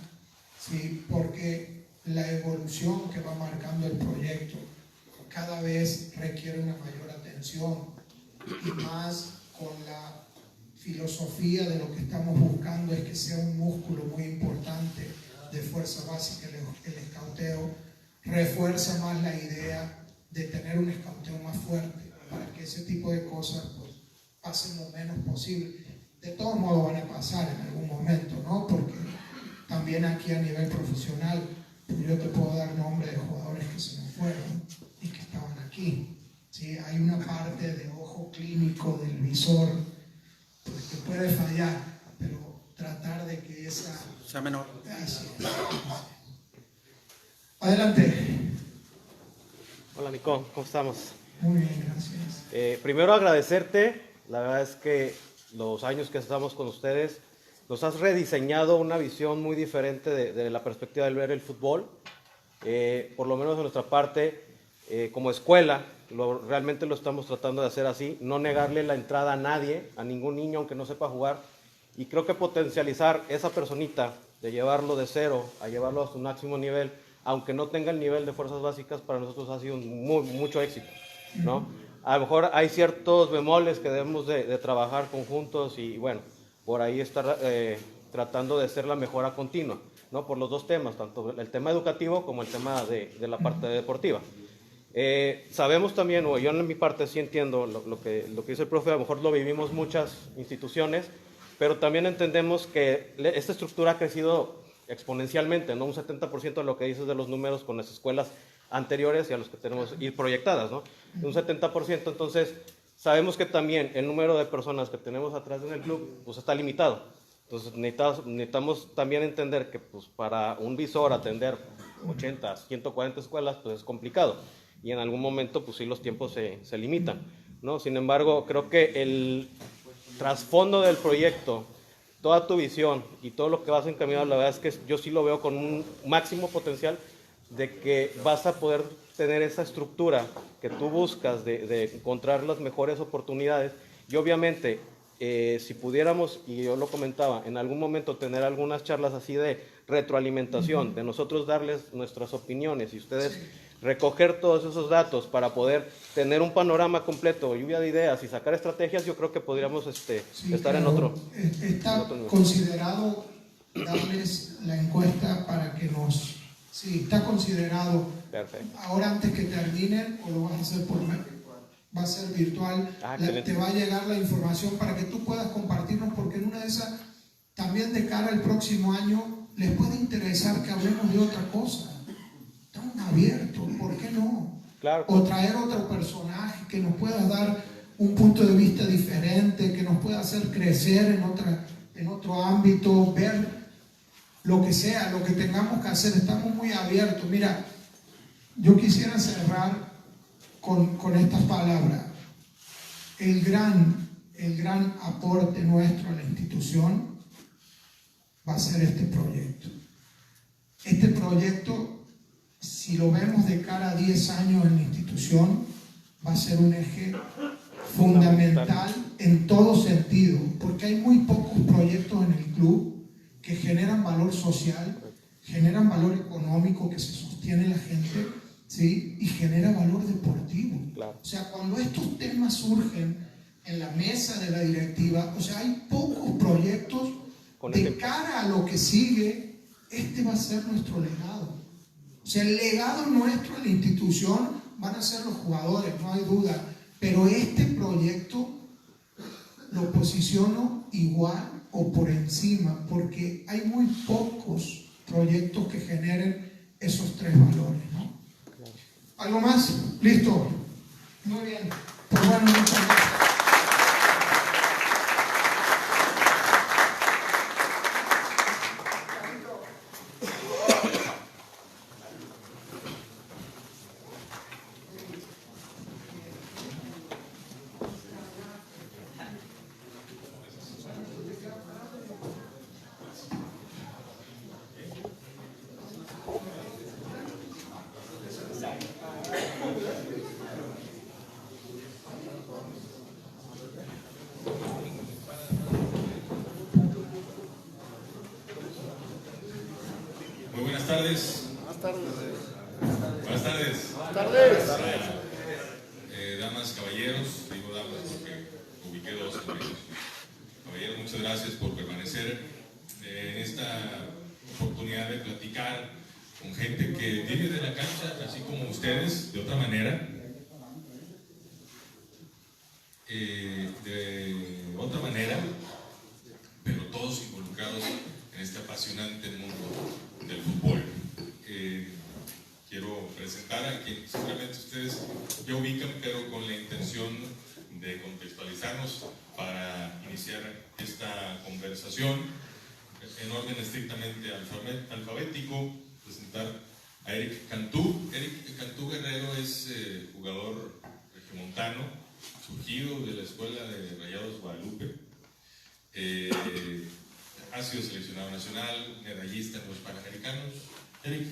¿sí? Porque la evolución que va marcando el proyecto cada vez requiere una mayor atención y más con la filosofía de lo que estamos buscando es que sea un músculo muy importante de fuerza básica. El escauteo refuerza más la idea de tener un escauteo más fuerte para que ese tipo de cosas pues, pasen lo menos posible. De todos modos van a pasar en algún momento, ¿no? Porque también aquí a nivel profesional, yo te puedo dar nombre de jugadores que se nos fueron y que estaban aquí. ¿Sí? Hay una parte de ojo clínico del visor pues, que puede fallar, pero tratar de que esa sea menor. Así es. Adelante. Hola Nico, ¿cómo estamos? Muy bien, gracias. Primero agradecerte, la verdad es que los años que estamos con ustedes nos has rediseñado una visión muy diferente de la perspectiva de ver el fútbol. Por lo menos de nuestra parte, como escuela, realmente lo estamos tratando de hacer así, no negarle la entrada a nadie, a ningún niño aunque no sepa jugar, y creo que potencializar esa personita, de llevarlo de cero a llevarlo a su máximo nivel, aunque no tenga el nivel de fuerzas básicas, para nosotros ha sido mucho éxito, ¿no? A lo mejor hay ciertos bemoles que debemos de trabajar conjuntos y bueno, por ahí estar tratando de hacer la mejora continua, ¿no? Por los dos temas, tanto el tema educativo como el tema de la parte deportiva. Sabemos también, o yo en mi parte sí entiendo lo que dice el profe, a lo mejor lo vivimos muchas instituciones, pero también entendemos que esta estructura ha crecido exponencialmente, ¿no? Un 70% de lo que dices de los números con las escuelas anteriores y a los que tenemos ir proyectadas, ¿no? Un 70%, entonces sabemos que también el número de personas que tenemos atrás en el club pues está limitado. Entonces necesitamos también entender que pues para un visor atender 80, 140 escuelas pues es complicado y en algún momento pues sí los tiempos se limitan, ¿no? Sin embargo, creo que el trasfondo del proyecto, toda tu visión y todo lo que vas encaminado, la verdad es que yo sí lo veo con un máximo potencial de que vas a poder tener esa estructura que tú buscas de encontrar las mejores oportunidades y obviamente si pudiéramos, y yo lo comentaba, en algún momento tener algunas charlas así de retroalimentación, de nosotros darles nuestras opiniones y ustedes recoger todos esos datos para poder tener un panorama completo, lluvia de ideas y sacar estrategias, yo creo que podríamos estar en otro. Está considerado darles la encuesta para que nos... Sí, está considerado. Perfecto. Ahora antes que terminen, o lo vas a hacer va a ser virtual, te va a llegar la información para que tú puedas compartirnos, porque en una de esas, también de cara al próximo año, les puede interesar que hablemos de otra cosa. Estamos abiertos, ¿por qué no? Claro. O traer otro personaje que nos pueda dar un punto de vista diferente, que nos pueda hacer crecer en otro ámbito, ver lo que sea, lo que tengamos que hacer. Estamos muy abiertos. Mira, yo quisiera cerrar con estas palabras. El gran aporte nuestro a la institución va a ser este proyecto. Este proyecto, si lo vemos de cara a 10 años en la institución, va a ser un eje fundamental en todo sentido, porque hay muy pocos proyectos en el club que generan valor social, generan valor económico, que se sostiene la gente, ¿sí? Y genera valor deportivo. Claro. O sea, cuando estos temas surgen en la mesa de la directiva, o sea, hay pocos proyectos de cara a lo que sigue. Este va a ser nuestro legado. O sea, el legado nuestro en la institución van a ser los jugadores, no hay duda, pero este proyecto lo posiciono igual o por encima, porque hay muy pocos proyectos que generen esos tres valores, ¿no? ¿Algo más? ¿Listo? Muy bien. Pues bueno, muchas gracias. Muy buenas tardes. Buenas tardes. Buenas tardes. Buenas tardes. Damas, caballeros, digo damas porque ubiqué dos caballeros. Caballeros, muchas gracias por permanecer en esta oportunidad de platicar con gente que viene de la cancha, así como ustedes, de otra manera. de otra manera, pero todos involucrados en este apasionante mundo del fútbol. Quiero presentar a quien seguramente ustedes ya ubican, pero con la intención de contextualizarnos para iniciar esta conversación en orden estrictamente alfabético. Presentar a Eric Cantú. Eric Cantú Guerrero es jugador regiomontano, surgido de la escuela de Rayados Guadalupe. Ha sido seleccionado nacional, medallista en los Panamericanos. Eric.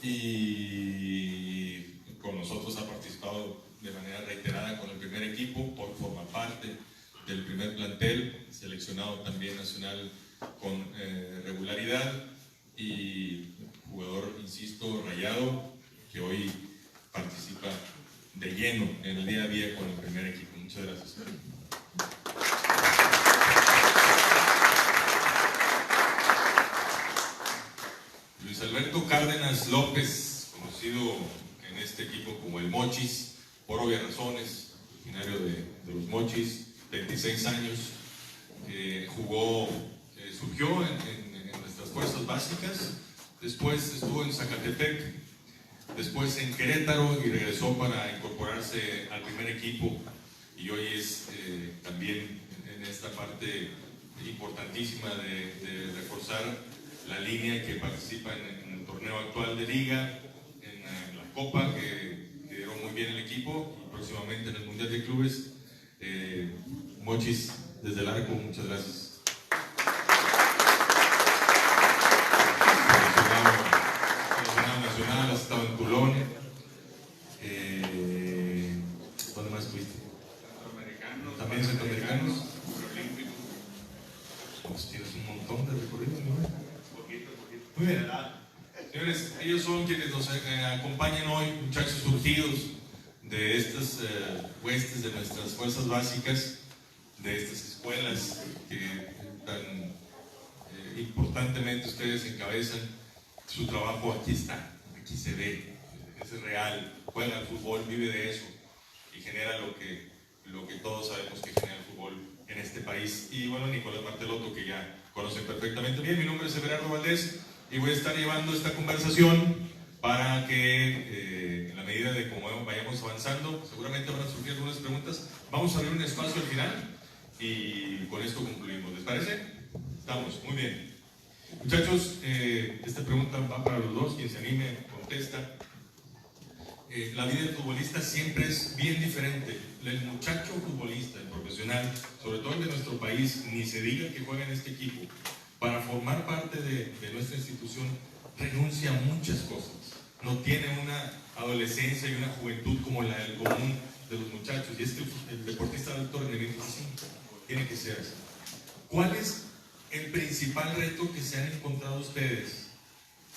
Y con nosotros ha participado de manera reiterada con el primer equipo, hoy forma parte del primer plantel, seleccionado también nacional con regularidad y jugador, insisto, rayado, que hoy participa de lleno en el día a día con el primer equipo. Muchas gracias. Luis Alberto Cárdenas López, conocido en este equipo como el Mochis, por obvias razones, originario de los Mochis, 26 años, surgió en nuestras fuerzas básicas, después estuvo en Zacatepec, después en Querétaro y regresó para incorporarse al primer equipo, y hoy es también en esta parte importantísima de reforzar la línea que participa en el torneo actual de Liga, en la Copa, que lideró muy bien el equipo, y próximamente en el Mundial de Clubes. Mochis, desde el arco, muchas gracias. Seleccionado nacional, has estado en Toulon. ¿Dónde más fuiste? Centroamericanos. También centroamericanos. Olímpicos. Pues tienes un montón de recorridos, ¿no? Poquito. Muy bien. Señores, ellos son quienes nos acompañan hoy, muchachos surgidos de estas huestes de nuestras fuerzas básicas, de estas escuelas que tan importantemente ustedes encabezan. Su trabajo aquí está, aquí se ve, es real, juega al fútbol, vive de eso y genera lo que todos sabemos que genera el fútbol en este país. Y bueno, Nicolás Martelotto, que ya conocen perfectamente bien. Mi nombre es Everardo Valdés y voy a estar llevando esta conversación para que en la medida de cómo vayamos avanzando, seguramente van a surgir algunas preguntas. Vamos a abrir un espacio al final y con esto concluimos. ¿Les parece? Estamos, muy bien. Muchachos, esta pregunta va para los dos, quien se anime contesta. La vida del futbolista siempre es bien diferente. El muchacho futbolista, el profesional, sobre todo el de nuestro país, ni se diga que juega en este equipo, para formar parte de nuestra institución, renuncia a muchas cosas. No tiene una adolescencia y una juventud como la del común de los muchachos. Y es que el deportista de alto rendimiento sí, tiene que ser así. ¿Cuál es el principal reto que se han encontrado ustedes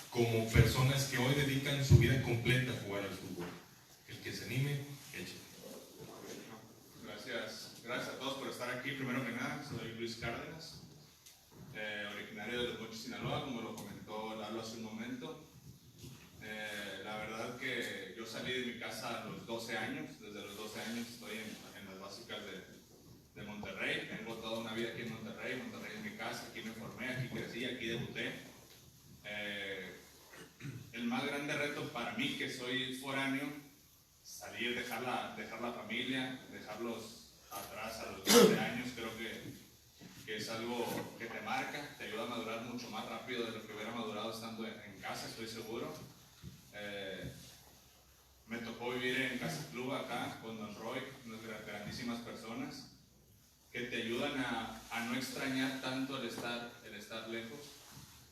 como personas que hoy dedican su vida completa a jugar al fútbol? El que se anime, eche. Gracias a todos por estar aquí. Primero que nada, soy Luis Cárdenas, originario de Los Mochis, Sinaloa, como lo comentó Lalo hace un momento. La verdad que yo salí de mi casa a los 12 años. Desde los 12 años estoy en las básicas de Monterrey. Tengo toda una vida aquí en Monterrey. Monterrey es mi casa, aquí me formé, aquí crecí, aquí debuté. El más grande reto para mí, que soy foráneo, salir, dejar la familia, dejarlos atrás a los 12 años, creo que es algo que te marca, te ayuda a madurar mucho más rápido de lo que hubiera madurado estando en casa, estoy seguro. Me tocó vivir en Casa Club acá con Don Roy, unas grandísimas personas que te ayudan a no extrañar tanto el estar lejos.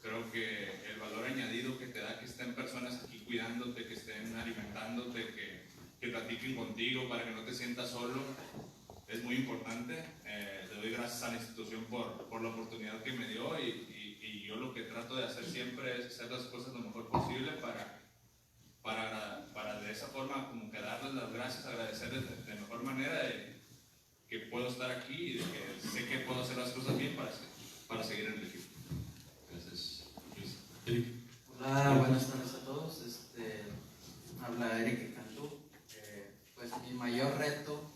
Creo que el valor añadido que te da que estén personas aquí cuidándote, que estén alimentándote, que platiquen contigo para que no te sientas solo, es muy importante. Le doy gracias a la institución por la oportunidad que me dio y yo lo que trato de hacer siempre es hacer las cosas lo mejor posible para de esa forma como que darles las gracias, agradecerles de mejor manera de que puedo estar aquí y de que sé que puedo hacer las cosas bien para seguir en el equipo. Gracias, Luis. Eric. Hola, buenas tardes a todos. Habla Eric Cantú. Pues mi mayor reto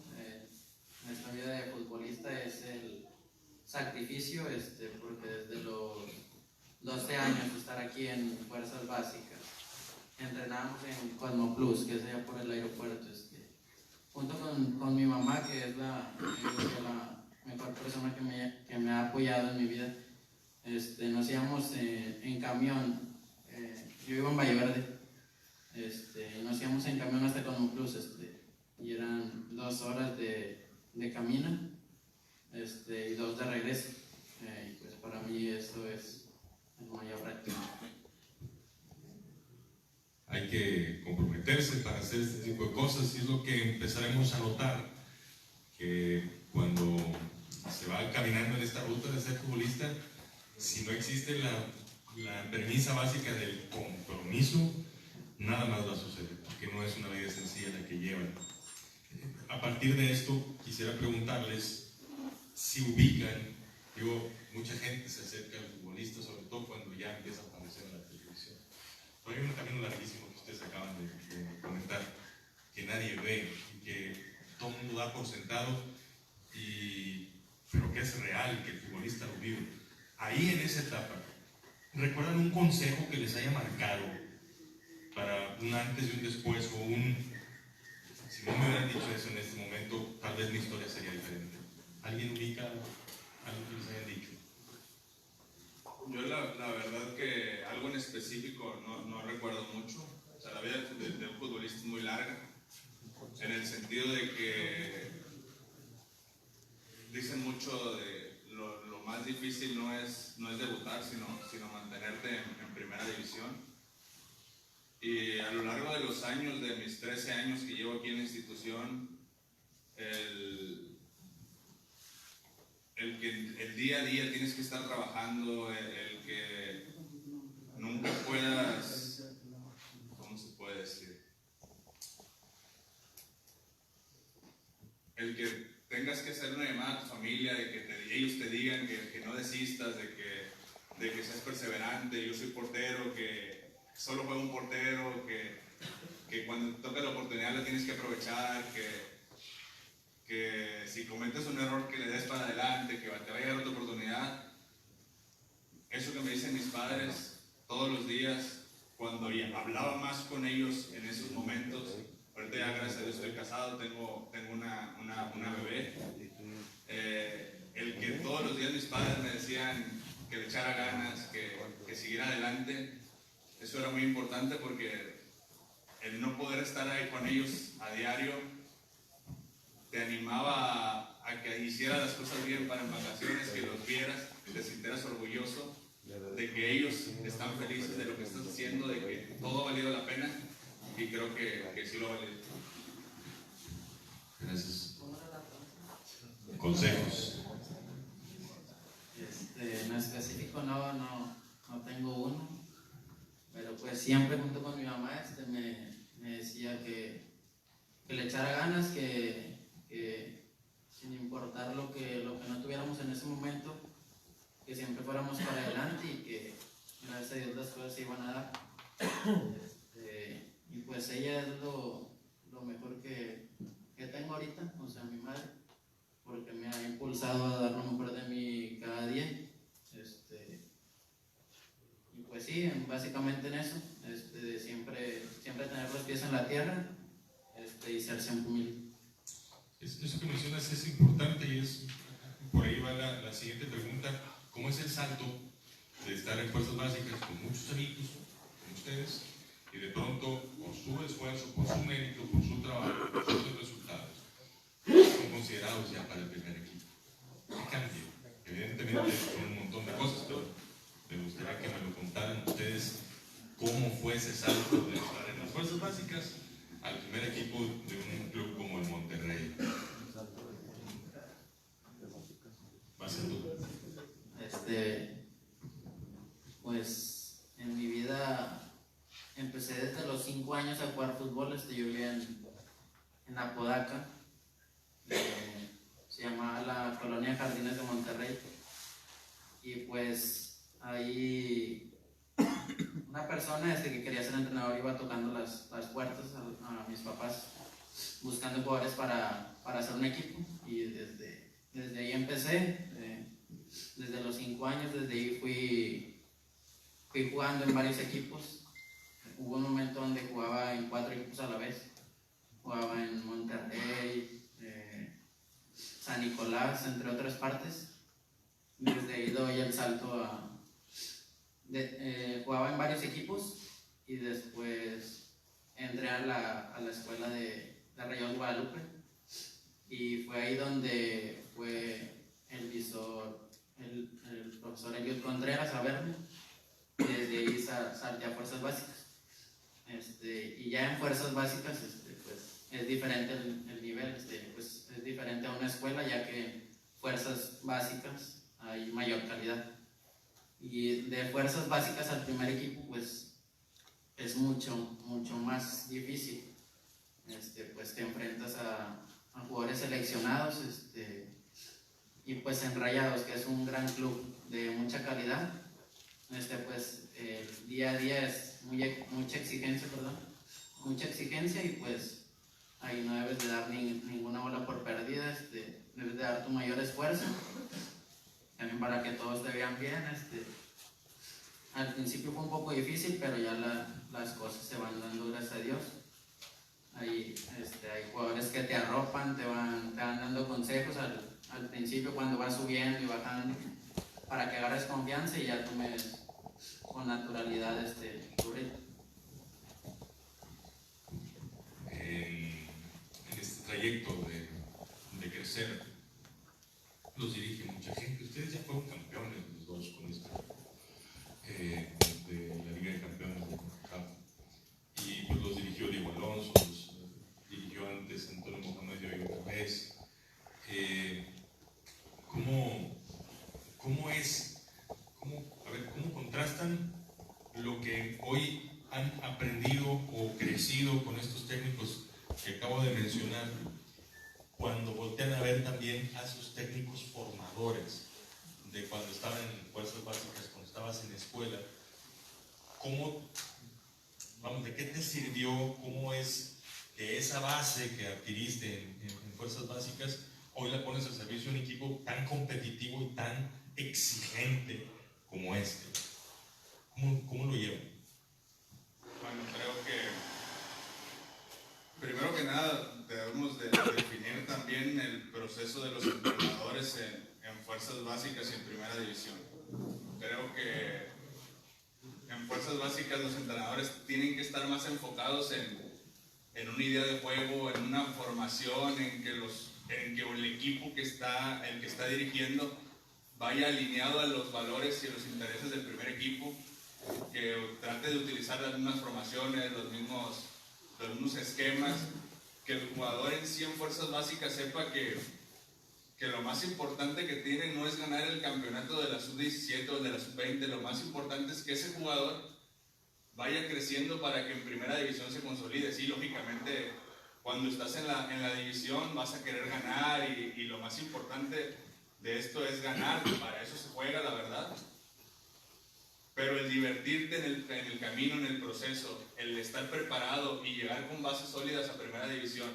porque desde los 12 años de estar aquí en Fuerzas Básicas, entrenábamos en Cosmo Plus, que es allá por el aeropuerto, junto con mi mamá, que es la mejor persona que me ha apoyado en mi vida. Nos íbamos en camión, yo vivo en Valle Verde, nos íbamos en camión hasta Cosmo Plus, y eran 2 horas de camino, y 2 de regreso, y pues para mí eso es mayor reto. Hay que comprometerse para hacer este tipo de cosas y es lo que empezaremos a notar, que cuando se va caminando en esta ruta de ser futbolista, si no existe la premisa básica del compromiso, nada más va a suceder, porque no es una vida sencilla la que llevan. A partir de esto, quisiera preguntarles si ubican, mucha gente se acerca al futbolista, sobre todo cuando ya empieza a aparecer en la televisión. Pero hay un camino larguísimo que ustedes acaban de comentar, que nadie ve y que todo el mundo da por sentado, pero que es real, que el futbolista lo vive. Ahí en esa etapa, ¿recuerdan un consejo que les haya marcado para un antes y un después? Si no me hubieran dicho eso en este momento, tal vez mi historia sería diferente. ¿Alguien ubica algo que les hayan dicho? Yo la verdad que algo en específico no recuerdo mucho. O sea, la vida de un futbolista es muy larga, en el sentido de que dicen mucho de lo más difícil no es debutar, sino mantenerte en primera división. Y a lo largo de los años, de mis 13 años que llevo aquí en la institución, el que el día a día tienes que estar trabajando, el que nunca puedas, ¿cómo se puede decir? El que tengas que hacer una llamada a tu familia, de que ellos te digan que no desistas, de que seas perseverante. Yo soy portero, que solo juega un portero, que cuando toca la oportunidad la tienes que aprovechar, que si cometes un error que le des para adelante, que te va a llegar otra oportunidad. Eso que me dicen mis padres todos los días, cuando hablaba más con ellos en esos momentos. Ahorita ya gracias a Dios estoy casado, tengo una bebé. El que todos los días mis padres me decían que le echara ganas, que siguiera adelante, eso era muy importante, porque el no poder estar ahí con ellos a diario te animaba a que hicieras las cosas bien para en vacaciones, que los vieras, te sintieras orgulloso de que ellos están felices de lo que estás haciendo, de que todo ha valido la pena, y creo que sí lo ha valido. Gracias. Consejos. En específico no tengo uno, pero pues siempre junto con mi mamá me decía que le echara ganas, que sin importar lo que no tuviéramos en ese momento, que siempre fuéramos para adelante y que gracias a Dios las cosas se iban a dar. Y pues ella es lo mejor que tengo ahorita, o sea, mi madre, porque me ha impulsado a dar lo mejor de mí cada día. Y pues sí, básicamente en eso, de siempre tener los pies en la tierra, y ser siempre humilde. Eso que mencionas es importante, y por ahí va la siguiente pregunta. ¿Cómo es el salto de estar en Fuerzas Básicas con muchos amigos, con ustedes, y de pronto, por su esfuerzo, por su mérito, por su trabajo, por sus resultados, son considerados ya para el primer equipo? ¿Qué cambia? Evidentemente son un montón de cosas, pero me gustaría que me lo contaran ustedes cómo fue ese salto de estar en las Fuerzas Básicas al primer equipo de un club como el Monterrey. ¿Va a ser tú? Pues en mi vida empecé desde los 5 años a jugar fútbol. Yo vivía en Apodaca, se llamaba la Colonia Jardines de Monterrey, y pues ahí una persona que quería ser entrenador iba tocando las puertas a mis papás buscando jugadores para hacer un equipo, y desde ahí empecé. desde los 5 años, desde ahí fui jugando en varios equipos. Hubo un momento donde jugaba en 4 equipos a la vez. Jugaba en Monterrey, San Nicolás, entre otras partes. Desde ahí doy el salto jugaba en varios equipos y después entré a la escuela de Rayados Guadalupe, y fue ahí donde fue el visor, el profesor Eliud Contreras a verme, y desde ahí salté a Fuerzas Básicas. Y ya en Fuerzas Básicas pues es diferente el nivel, pues es diferente a una escuela, ya que en Fuerzas Básicas hay mayor calidad. Y de Fuerzas Básicas al primer equipo pues es mucho más difícil. Pues te enfrentas a jugadores seleccionados, y pues en Rayados, que es un gran club de mucha calidad, pues día a día es mucha exigencia, y pues ahí no debes de dar ninguna bola por perdida, debes de dar tu mayor esfuerzo, también para que todos te vean bien. Al principio fue un poco difícil, pero ya las cosas se van dando, gracias a Dios. Hay jugadores que te arropan, te van dando consejos al principio cuando vas subiendo y bajando, para que agarres confianza y ya tomes con naturalidad tu ritmo. En este trayecto de crecer, los dirige mucha gente. Ustedes ya fueron campeones los dos con esto, de la Liga de Campeones de CONCACAF. Y pues los dirigió Diego Alonso, los dirigió antes Antonio Mohamed y hoy otra vez. ¿Cómo contrastan lo que hoy han aprendido o crecido con estos técnicos que acabo de mencionar, cuando voltean a ver también a sus técnicos formadores de cuando estaban en Fuerzas Básicas, cuando estabas en escuela? ¿De qué te sirvió? ¿Cómo es que esa base que adquiriste en Fuerzas Básicas hoy la pones al servicio de un equipo tan competitivo y tan exigente como este? ¿Cómo lo llevan? Bueno, creo que primero que nada debemos de definir también el proceso de los entrenadores en Fuerzas Básicas y en Primera División. Creo que en Fuerzas Básicas los entrenadores tienen que estar más enfocados en una idea de juego, en una formación, en que el equipo el que está dirigiendo vaya alineado a los valores y a los intereses del primer equipo, que trate de utilizar las mismas formaciones, los mismos esquemas, que el jugador en sí en Fuerzas Básicas sepa que lo más importante que tiene no es ganar el campeonato de la sub-17 o de la sub-20, lo más importante es que ese jugador vaya creciendo para que en Primera División se consolide. Sí, lógicamente, cuando estás en la división vas a querer ganar, y lo más importante de esto es ganar, para eso se juega, la verdad. Pero el divertirte en el camino, en el proceso, el estar preparado y llegar con bases sólidas a Primera División,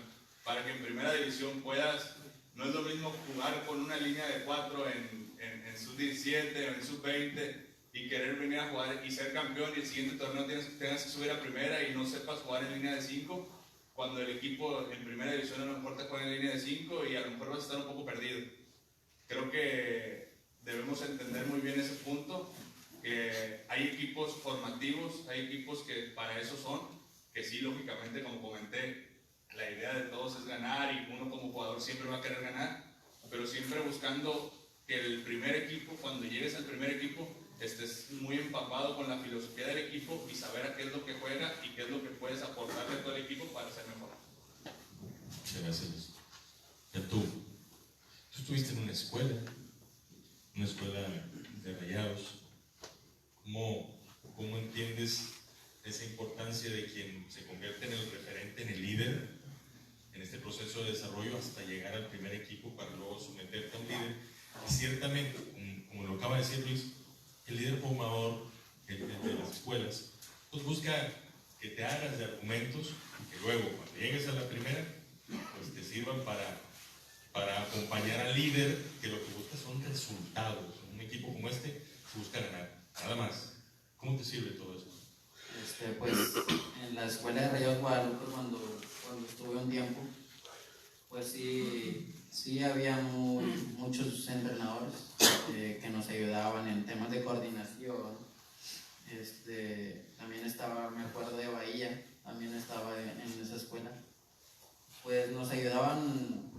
para que en Primera División puedas, no es lo mismo jugar con una línea de 4 en sub-17 o en sub-20 y querer venir a jugar y ser campeón, y el siguiente torneo tengas que subir a Primera y no sepas jugar en línea de 5, cuando el equipo en Primera División a lo mejor te juega en línea de 5 y a lo mejor vas a estar un poco perdido. Creo que debemos entender muy bien ese punto, que hay equipos formativos, hay equipos que para eso son, que sí, lógicamente, como comenté, la idea de todos es ganar y uno como jugador siempre va a querer ganar, pero siempre buscando que el primer equipo, cuando llegues al primer equipo, estés muy empapado con la filosofía del equipo y saber a qué es lo que juega y qué es lo que puedes aportarle a todo el equipo para ser mejor. Muchas gracias. Ya tú estuviste en una escuela de Rayados. ¿Cómo entiendes esa importancia de quien se convierte en el referente, en el líder, en este proceso de desarrollo hasta llegar al primer equipo para luego someterte a un líder? Y ciertamente, como lo acaba de decir Luis, el líder formador de las escuelas pues busca que te hagas de argumentos y que luego cuando llegues a la primera pues te sirvan para para acompañar al líder, que lo que busca son resultados. Un equipo como este busca ganar, nada más. ¿Cómo te sirve todo eso? Pues en la escuela de Rayados Guadalupe, cuando estuve un tiempo, pues sí había muchos entrenadores que nos ayudaban en temas de coordinación. También estaba, me acuerdo de Bahía, también estaba en esa escuela. Pues nos ayudaban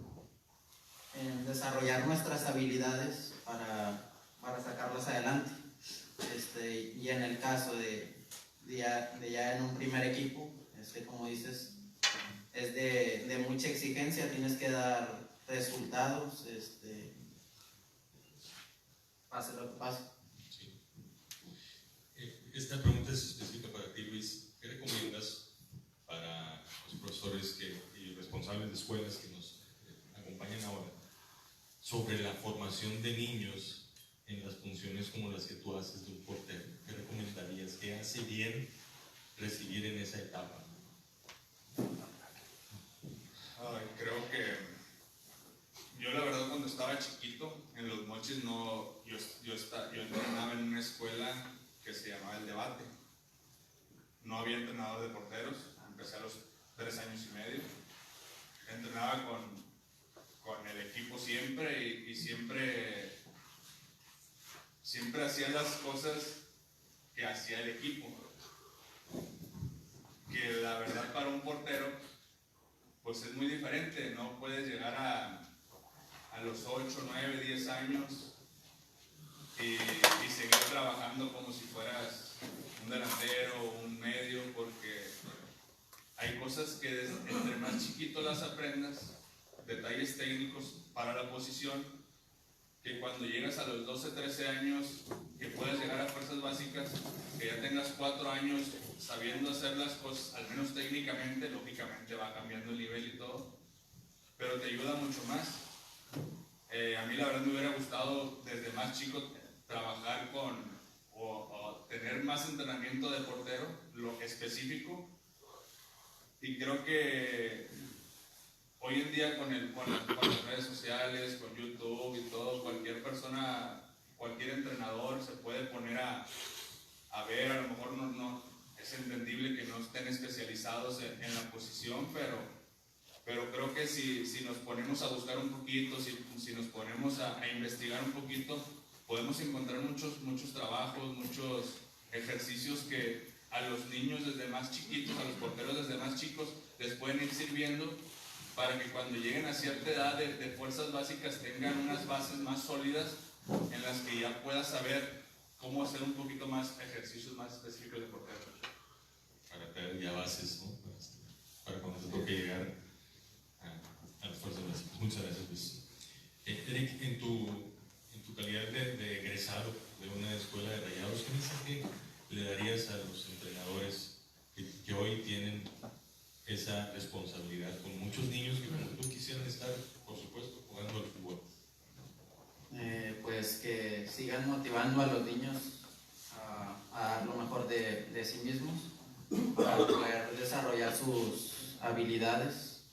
en desarrollar nuestras habilidades para sacarlas adelante. Y en el caso de ya en un primer equipo, como dices, es de mucha exigencia, tienes que dar resultados, pase lo que pase. Sí. Esta pregunta es específica para ti, Luis. ¿Qué recomiendas para los profesores y responsables de escuelas que nos acompañan ahora sobre la formación de niños en las funciones como las que tú haces de un portero? ¿Qué recomendarías? ¿Qué hace bien recibir en esa etapa? Creo que yo la verdad cuando estaba chiquito en Los Mochis yo entrenaba en una escuela que se llamaba El Debate. No había entrenador de porteros, empecé a los 3 años y medio. Entrenaba con el equipo siempre y siempre hacía las cosas que hacía el equipo. Que la verdad para un portero pues es muy diferente, no puedes llegar a los 8, 9, 10 años y seguir trabajando como si fueras un delantero o un medio, porque hay cosas que entre más chiquito las aprendas, detalles técnicos para la posición, que cuando llegas a los 12, 13 años, que puedas llegar a fuerzas básicas, que ya tengas 4 años sabiendo hacer las cosas, al menos técnicamente, lógicamente va cambiando el nivel y todo, pero te ayuda mucho más. A mí la verdad me hubiera gustado desde más chico trabajar o tener más entrenamiento de portero, lo específico, y creo que hoy en día con las redes sociales, con YouTube y todo, cualquier persona, cualquier entrenador se puede poner a ver, a lo mejor no es entendible que no estén especializados en la posición, pero creo que si nos ponemos a buscar un poquito, si nos ponemos a investigar un poquito, podemos encontrar muchos trabajos, muchos ejercicios que a los niños desde más chiquitos, a los porteros desde más chicos, les pueden ir sirviendo para que cuando lleguen a cierta edad de fuerzas básicas tengan unas bases más sólidas en las que ya puedas saber cómo hacer un poquito más ejercicios más específicos de portero. Para tener ya bases, ¿no? Para cuando te toque llegar a las fuerzas básicas. Muchas gracias, Luis. Eric, en tu calidad de egresado de una escuela de Rayados, ¿qué mensaje le darías a los entrenadores que hoy tienen esa responsabilidad con muchos niños que como tú quisieran estar, por supuesto, jugando al fútbol? Pues que sigan motivando a los niños a dar lo mejor de sí mismos para poder desarrollar sus habilidades.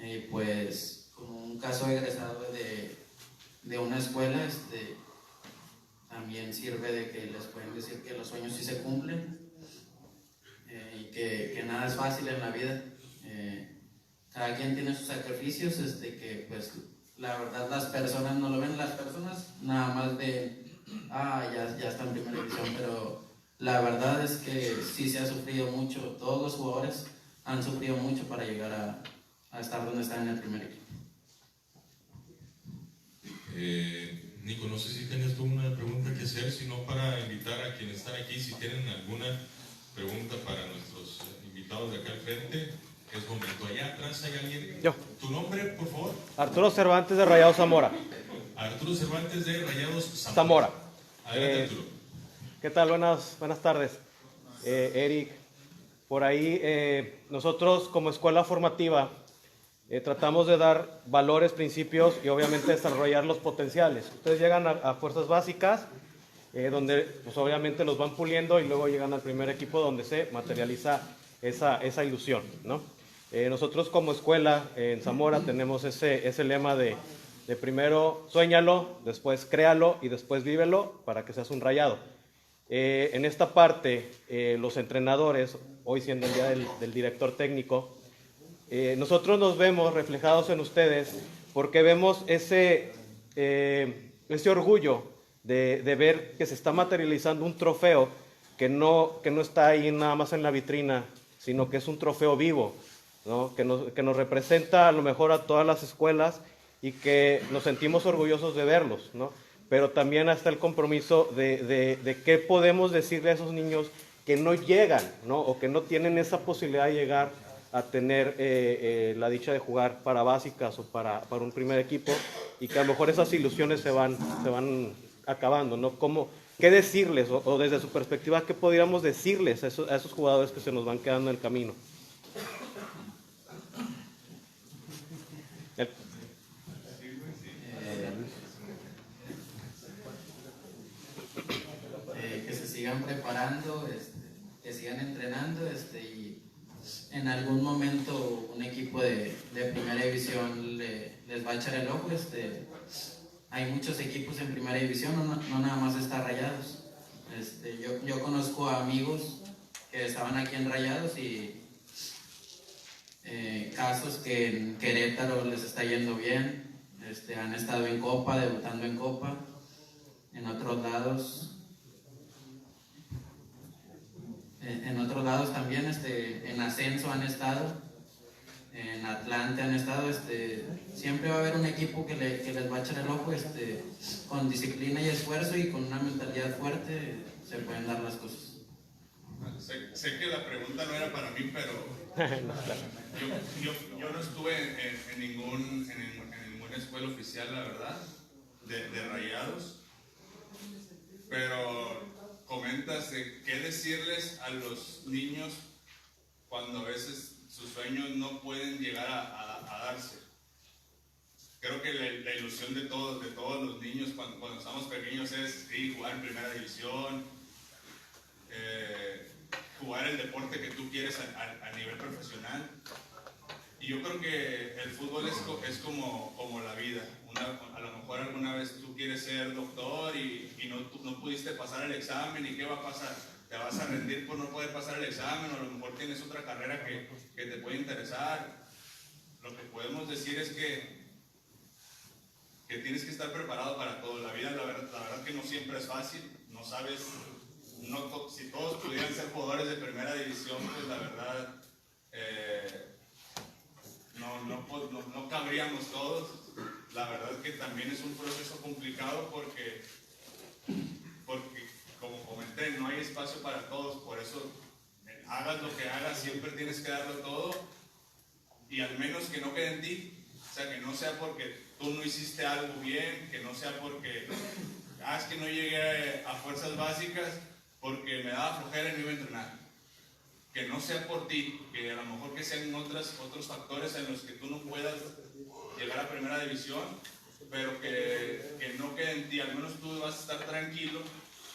Y pues como un caso egresado de una escuela, también sirve de que les pueden decir que los sueños sí se cumplen, y que nada es fácil en la vida. Cada quien tiene sus sacrificios, que pues la verdad las personas no lo ven, las personas nada más ven, ya está en primera división, pero la verdad es que sí se ha sufrido mucho, todos los jugadores han sufrido mucho para llegar a estar donde están en el primer equipo. Nico, no sé si tienes tú una pregunta que hacer, sino para invitar a quienes están aquí, si tienen alguna pregunta para nuestros invitados de acá al frente, es momento. Allá atrás hay alguien. Yo. ¿Tu nombre, por favor? Arturo Cervantes de Rayados Zamora. Arturo Cervantes de Rayados Zamora. Adelante, Arturo. ¿Qué tal? Buenas tardes. Eric, por ahí nosotros como escuela formativa tratamos de dar valores, principios y obviamente desarrollar los potenciales. Ustedes llegan a fuerzas básicas, donde pues obviamente los van puliendo y luego llegan al primer equipo donde se materializa esa ilusión, ¿no? Nosotros como escuela en Zamora tenemos ese lema de primero suéñalo, después créalo y después vívelo para que seas un Rayado. En esta parte, los entrenadores, hoy siendo el día del director técnico, nosotros nos vemos reflejados en ustedes porque vemos ese orgullo de ver que se está materializando un trofeo que no está ahí nada más en la vitrina, sino que es un trofeo vivo, ¿no? que nos representa a lo mejor a todas las escuelas y que nos sentimos orgullosos de verlos, ¿no? Pero también hasta el compromiso de qué podemos decirle a esos niños que no llegan, ¿no? O que no tienen esa posibilidad de llegar a tener la dicha de jugar para básicas o para un primer equipo, y que a lo mejor esas ilusiones se van acabando, ¿no? ¿Qué decirles? O desde su perspectiva, ¿qué podríamos decirles a esos jugadores que se nos van quedando en el camino? Que se sigan preparando, que sigan entrenando, y en algún momento un equipo de primera división les va a echar el ojo. Hay muchos equipos en primera división, no nada más está Rayados. Yo conozco a amigos que estaban aquí en Rayados y casos que en Querétaro les está yendo bien, han estado en Copa, debutando en Copa, en otros lados también, en ascenso han estado, en Atlante han estado, siempre va a haber un equipo que les va a echar el ojo, con disciplina y esfuerzo y con una mentalidad fuerte se pueden dar las cosas. Sé que la pregunta no era para mí, pero yo no estuve en ninguna escuela oficial, la verdad, de Rayados, pero comentas de qué decirles a los niños cuando a veces sus sueños no pueden llegar a darse. Creo que la ilusión de todos los niños cuando estamos pequeños es jugar en primera división, jugar el deporte que tú quieres a nivel profesional. Y yo creo que el fútbol es como la vida. A lo mejor alguna vez tú quieres ser doctor y no pudiste pasar el examen, ¿y qué va a pasar? Te vas a rendir por no poder pasar el examen, o a lo mejor tienes otra carrera que te puede interesar. Lo que podemos decir es que tienes que estar preparado para todo. La vida, la verdad que no siempre es fácil. No sabes, si todos pudieran ser jugadores de primera división, pues la verdad no cabríamos todos. La verdad que también es un proceso complicado porque como comenté, no hay espacio para todos. Por eso hagas lo que hagas, siempre tienes que darlo todo, y al menos que no quede en ti. O sea, que no sea porque tú no hiciste algo bien, que no sea porque es que no llegué a fuerzas básicas porque me daba flojera y no iba a entrenar. Que no sea por ti, que a lo mejor que sean otros factores en los que tú no puedas llegar a primera división, pero que no quede en ti. Al menos tú vas a estar tranquilo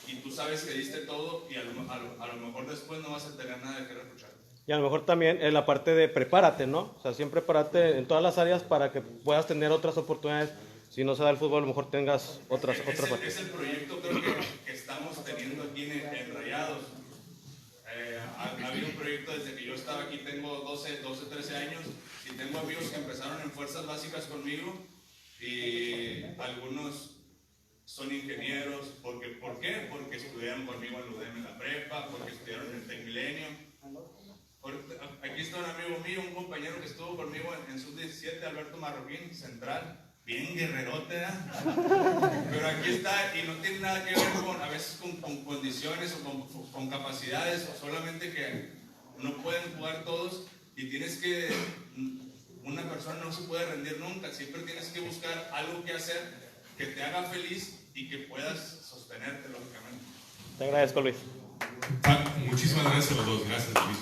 y tú sabes que diste todo, y a lo mejor después no vas a tener nada que reprochar. Y a lo mejor también en la parte de prepárate, ¿no? O sea, siempre prepárate en todas las áreas para que puedas tener otras oportunidades. Si no se da el fútbol, a lo mejor tengas otras partes. Es el proyecto, creo que estamos teniendo aquí en Rayados. Ha habido un proyecto desde que yo estaba aquí, tengo 12, 13 años, y tengo amigos que empezaron en fuerzas básicas conmigo, y algunos son ingenieros. ¿Por qué? Porque estudiaron conmigo en UDEM en la prepa, porque estudiaron en el Tec Milenio. Aquí está un amigo mío, un compañero que estuvo conmigo en Sub-17, Alberto Marroquín, central, bien guerrerote, ¿verdad? Pero aquí está, y no tiene nada que ver a veces con condiciones o con capacidades, solamente que no pueden jugar todos, y una persona no se puede rendir nunca, siempre tienes que buscar algo que hacer que te haga feliz y que puedas sostenerte, lógicamente. Te agradezco, Luis. Muchísimas gracias a los dos. Gracias, Luis.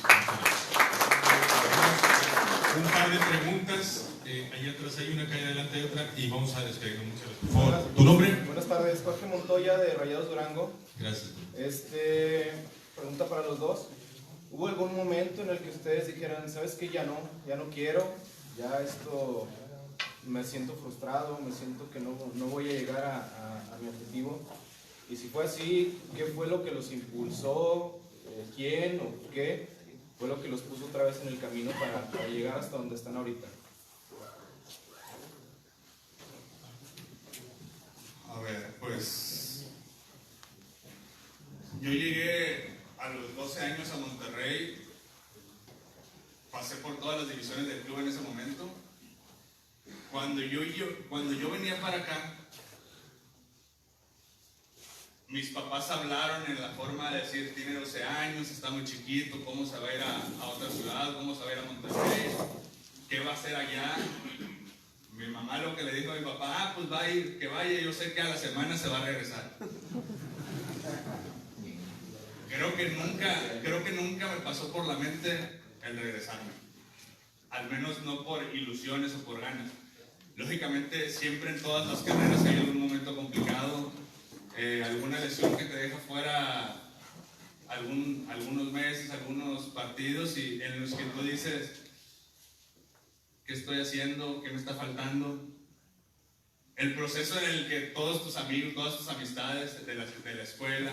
Un par de preguntas. Allá atrás hay una, acá adelante hay otra, y vamos a despedirnos. Muchas gracias. Por favor, ¿tu nombre? Buenas tardes, Jorge Montoya de Rayados Durango. Gracias. Pregunta para los dos. ¿Hubo algún momento en el que ustedes dijeran, sabes qué, ya no quiero, ya esto, me siento frustrado, me siento que no voy a llegar a mi objetivo? Y si fue así, ¿qué fue lo que los impulsó? ¿Quién o qué fue lo que los puso otra vez en el camino para llegar hasta donde están ahorita? A ver, pues yo llegué a los 12 años a Monterrey, pasé por todas las divisiones del club en ese momento. Cuando yo venía para acá, mis papás hablaron en la forma de decir, tiene 12 años, está muy chiquito, ¿cómo se va a ir a otra ciudad? ¿Cómo se va a ir a Monterrey? ¿Qué va a hacer allá? Mi mamá lo que le dijo a mi papá, pues va a ir, que vaya, yo sé que a la semana se va a regresar. Creo que nunca me pasó por la mente el regresarme. Al menos no por ilusiones o por ganas. Lógicamente, siempre en todas las carreras hay algún momento complicado, alguna lesión que te deja fuera algunos meses, algunos partidos, y en los que tú dices, ¿qué estoy haciendo? ¿Qué me está faltando? El proceso en el que todos tus amigos, todas tus amistades de la escuela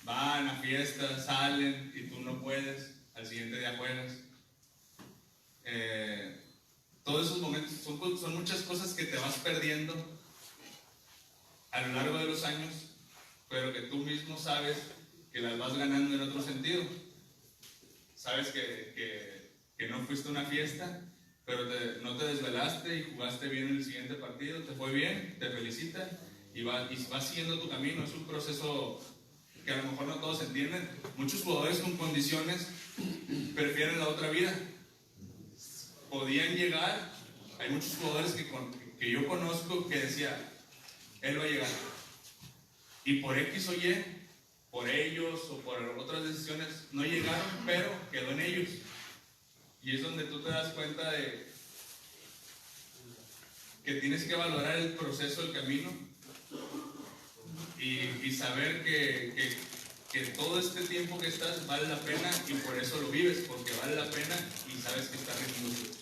van a fiestas, salen y tú no puedes, al siguiente día juegas. Todos esos momentos son muchas cosas que te vas perdiendo a lo largo de los años, pero que tú mismo sabes que las vas ganando en otro sentido. Sabes que no fuiste a una fiesta, pero no te desvelaste y jugaste bien en el siguiente partido, te fue bien, te felicitan y vas siguiendo tu camino. Es un proceso que a lo mejor no todos entienden. Muchos jugadores con condiciones prefieren la otra vida. Podían llegar, hay muchos jugadores que yo conozco que decía, él va a llegar. Y por X o Y, por ellos o por otras decisiones, no llegaron, pero quedó en ellos. Y es donde tú te das cuenta de que tienes que valorar el proceso, el camino, y saber que todo este tiempo que estás vale la pena, y por eso lo vives, porque vale la pena y sabes que estás rindiendo.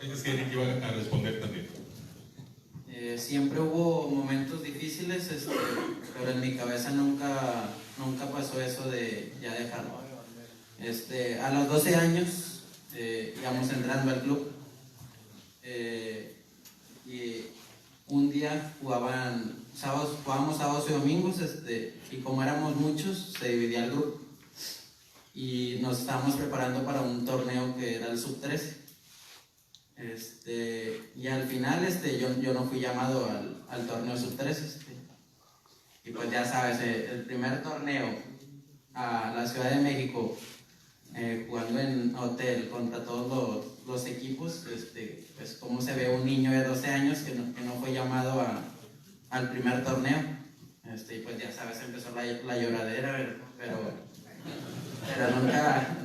Es que Eric iba a responder también. Siempre hubo momentos difíciles, pero en mi cabeza nunca pasó eso de ya dejarlo. A los 12 años íbamos entrando al club, y un día jugábamos sábados y domingos, y como éramos muchos, se dividía el grupo y nos estábamos preparando para un torneo que era el sub-13. Y al final yo no fui llamado al torneo sub-13, y pues ya sabes, el primer torneo a la Ciudad de México, jugando en hotel contra todos los equipos, pues cómo se ve un niño de 12 años que no fue llamado al primer torneo, y pues ya sabes, empezó la lloradera, pero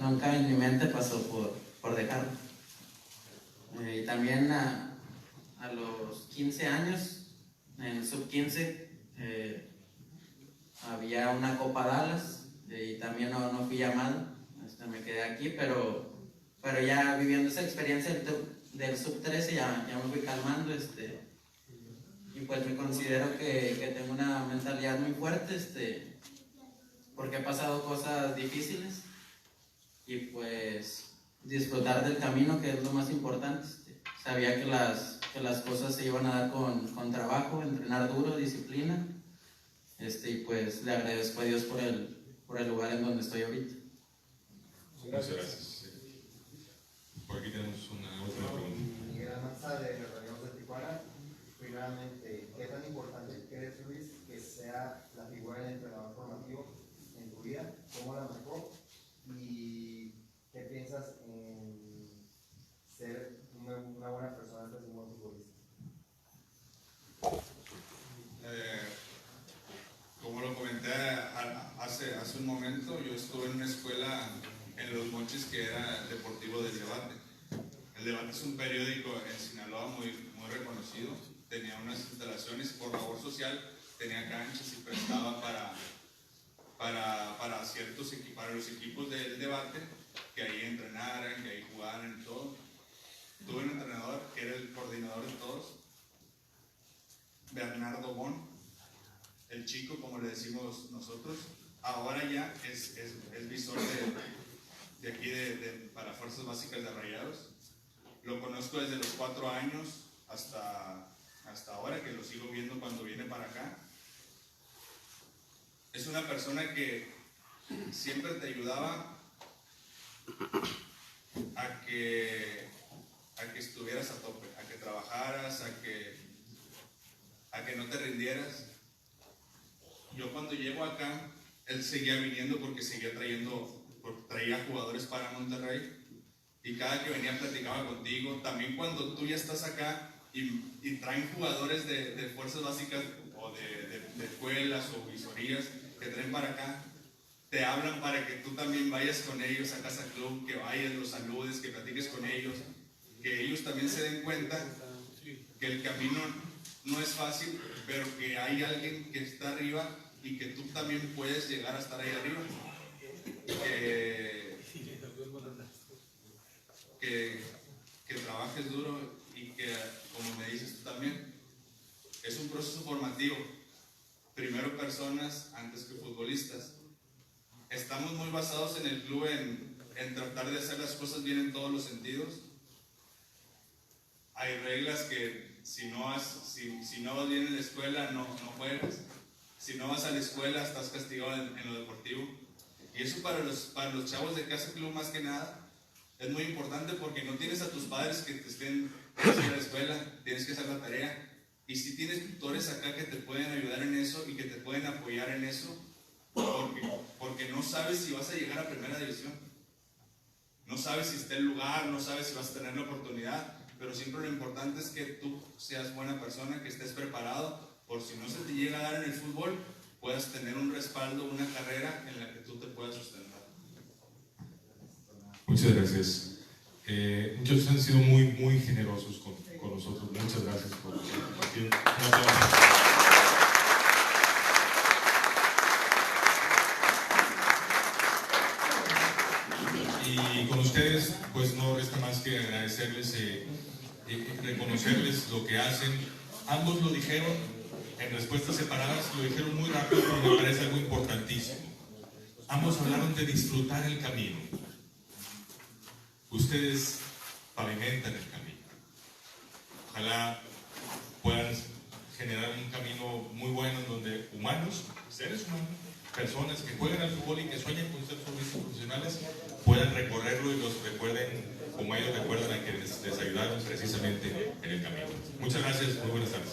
nunca en mi mente pasó por dejarlo. Y también a los 15 años, en el sub-15, había una Copa Dallas, y también no fui llamado, me quedé aquí, pero ya viviendo esa experiencia del sub-13 ya me fui calmando, y pues me considero que tengo una mentalidad muy fuerte, porque he pasado cosas difíciles, y pues disfrutar del camino, que es lo más importante. Sabía que las cosas se iban a dar con trabajo, entrenar duro, disciplina, y pues le agradezco a Dios por el lugar en donde estoy ahorita. Muchas gracias. Por aquí tenemos una última pregunta. Miguel Almanza de Rayados de Tijuana. Primeramente, ¿qué tan importante crees, Luis, que sea la figura del entrenador formativo en tu vida? ¿Cómo la marcó? ¿Y qué piensas en ser una buena persona antes de un buen futbolista? Como lo comenté hace un momento, yo estuve en una escuela en Los Mochis que era Deportivo del Debate. El Debate es un periódico en Sinaloa muy reconocido, tenía unas instalaciones por labor social, tenía canchas y prestaba para los equipos del debate, que ahí entrenaran, que ahí jugaran y todo. Tuve un entrenador que era el coordinador de todos, Bernardo Bon, el chico, como le decimos nosotros. Ahora ya es visor de aquí para Fuerzas Básicas de Rayados. Lo conozco desde los 4 años hasta ahora, que lo sigo viendo cuando viene para acá. Es una persona que siempre te ayudaba a que estuvieras a tope, a que trabajaras, a que no te rindieras. Yo cuando llego acá, él seguía viniendo porque traía jugadores para Monterrey, y cada que venía platicaba contigo. También cuando tú ya estás acá y traen jugadores de Fuerzas Básicas o de escuelas o visorías que traen para acá, te hablan para que tú también vayas con ellos a Casa Club, que vayas, los saludes, que platiques con ellos, que ellos también se den cuenta que el camino no es fácil, pero que hay alguien que está arriba y que tú también puedes llegar a estar ahí arriba. Que trabajes duro y que, como me dices tú también, es un proceso formativo. Primero personas antes que futbolistas. Estamos muy basados en el club en tratar de hacer las cosas bien en todos los sentidos. Hay reglas que si no vas bien en la escuela no juegas. Si no vas a la escuela estás castigado en lo deportivo. Y eso para los chavos de Casa Club más que nada es muy importante, porque no tienes a tus padres que te estén a la escuela, tienes que hacer la tarea. Y si tienes tutores acá que te pueden ayudar en eso y que te pueden apoyar en eso, porque no sabes si vas a llegar a primera división. No sabes si está el lugar, no sabes si vas a tener la oportunidad, pero siempre lo importante es que tú seas buena persona, que estés preparado, por si no se te llega a dar en el fútbol, puedas tener un respaldo, una carrera en la que tú te puedas sustentar. Muchas gracias. Muchos han sido muy, muy generosos con nosotros. Muchas gracias por compartir. Y con ustedes, pues no resta más que agradecerles, reconocerles lo que hacen. Ambos lo dijeron en respuestas separadas, lo dijeron muy rápido, pero me parece algo importantísimo. Ambos hablaron de disfrutar el camino. Ustedes pavimentan el camino. Ojalá puedan generar un camino muy bueno en donde humanos, seres humanos, personas que juegan al fútbol y que sueñan con ser futbolistas profesionales, puedan recorrerlo y los recuerden como ellos recuerdan a quienes les ayudaron precisamente en el camino. Muchas gracias, muy buenas tardes.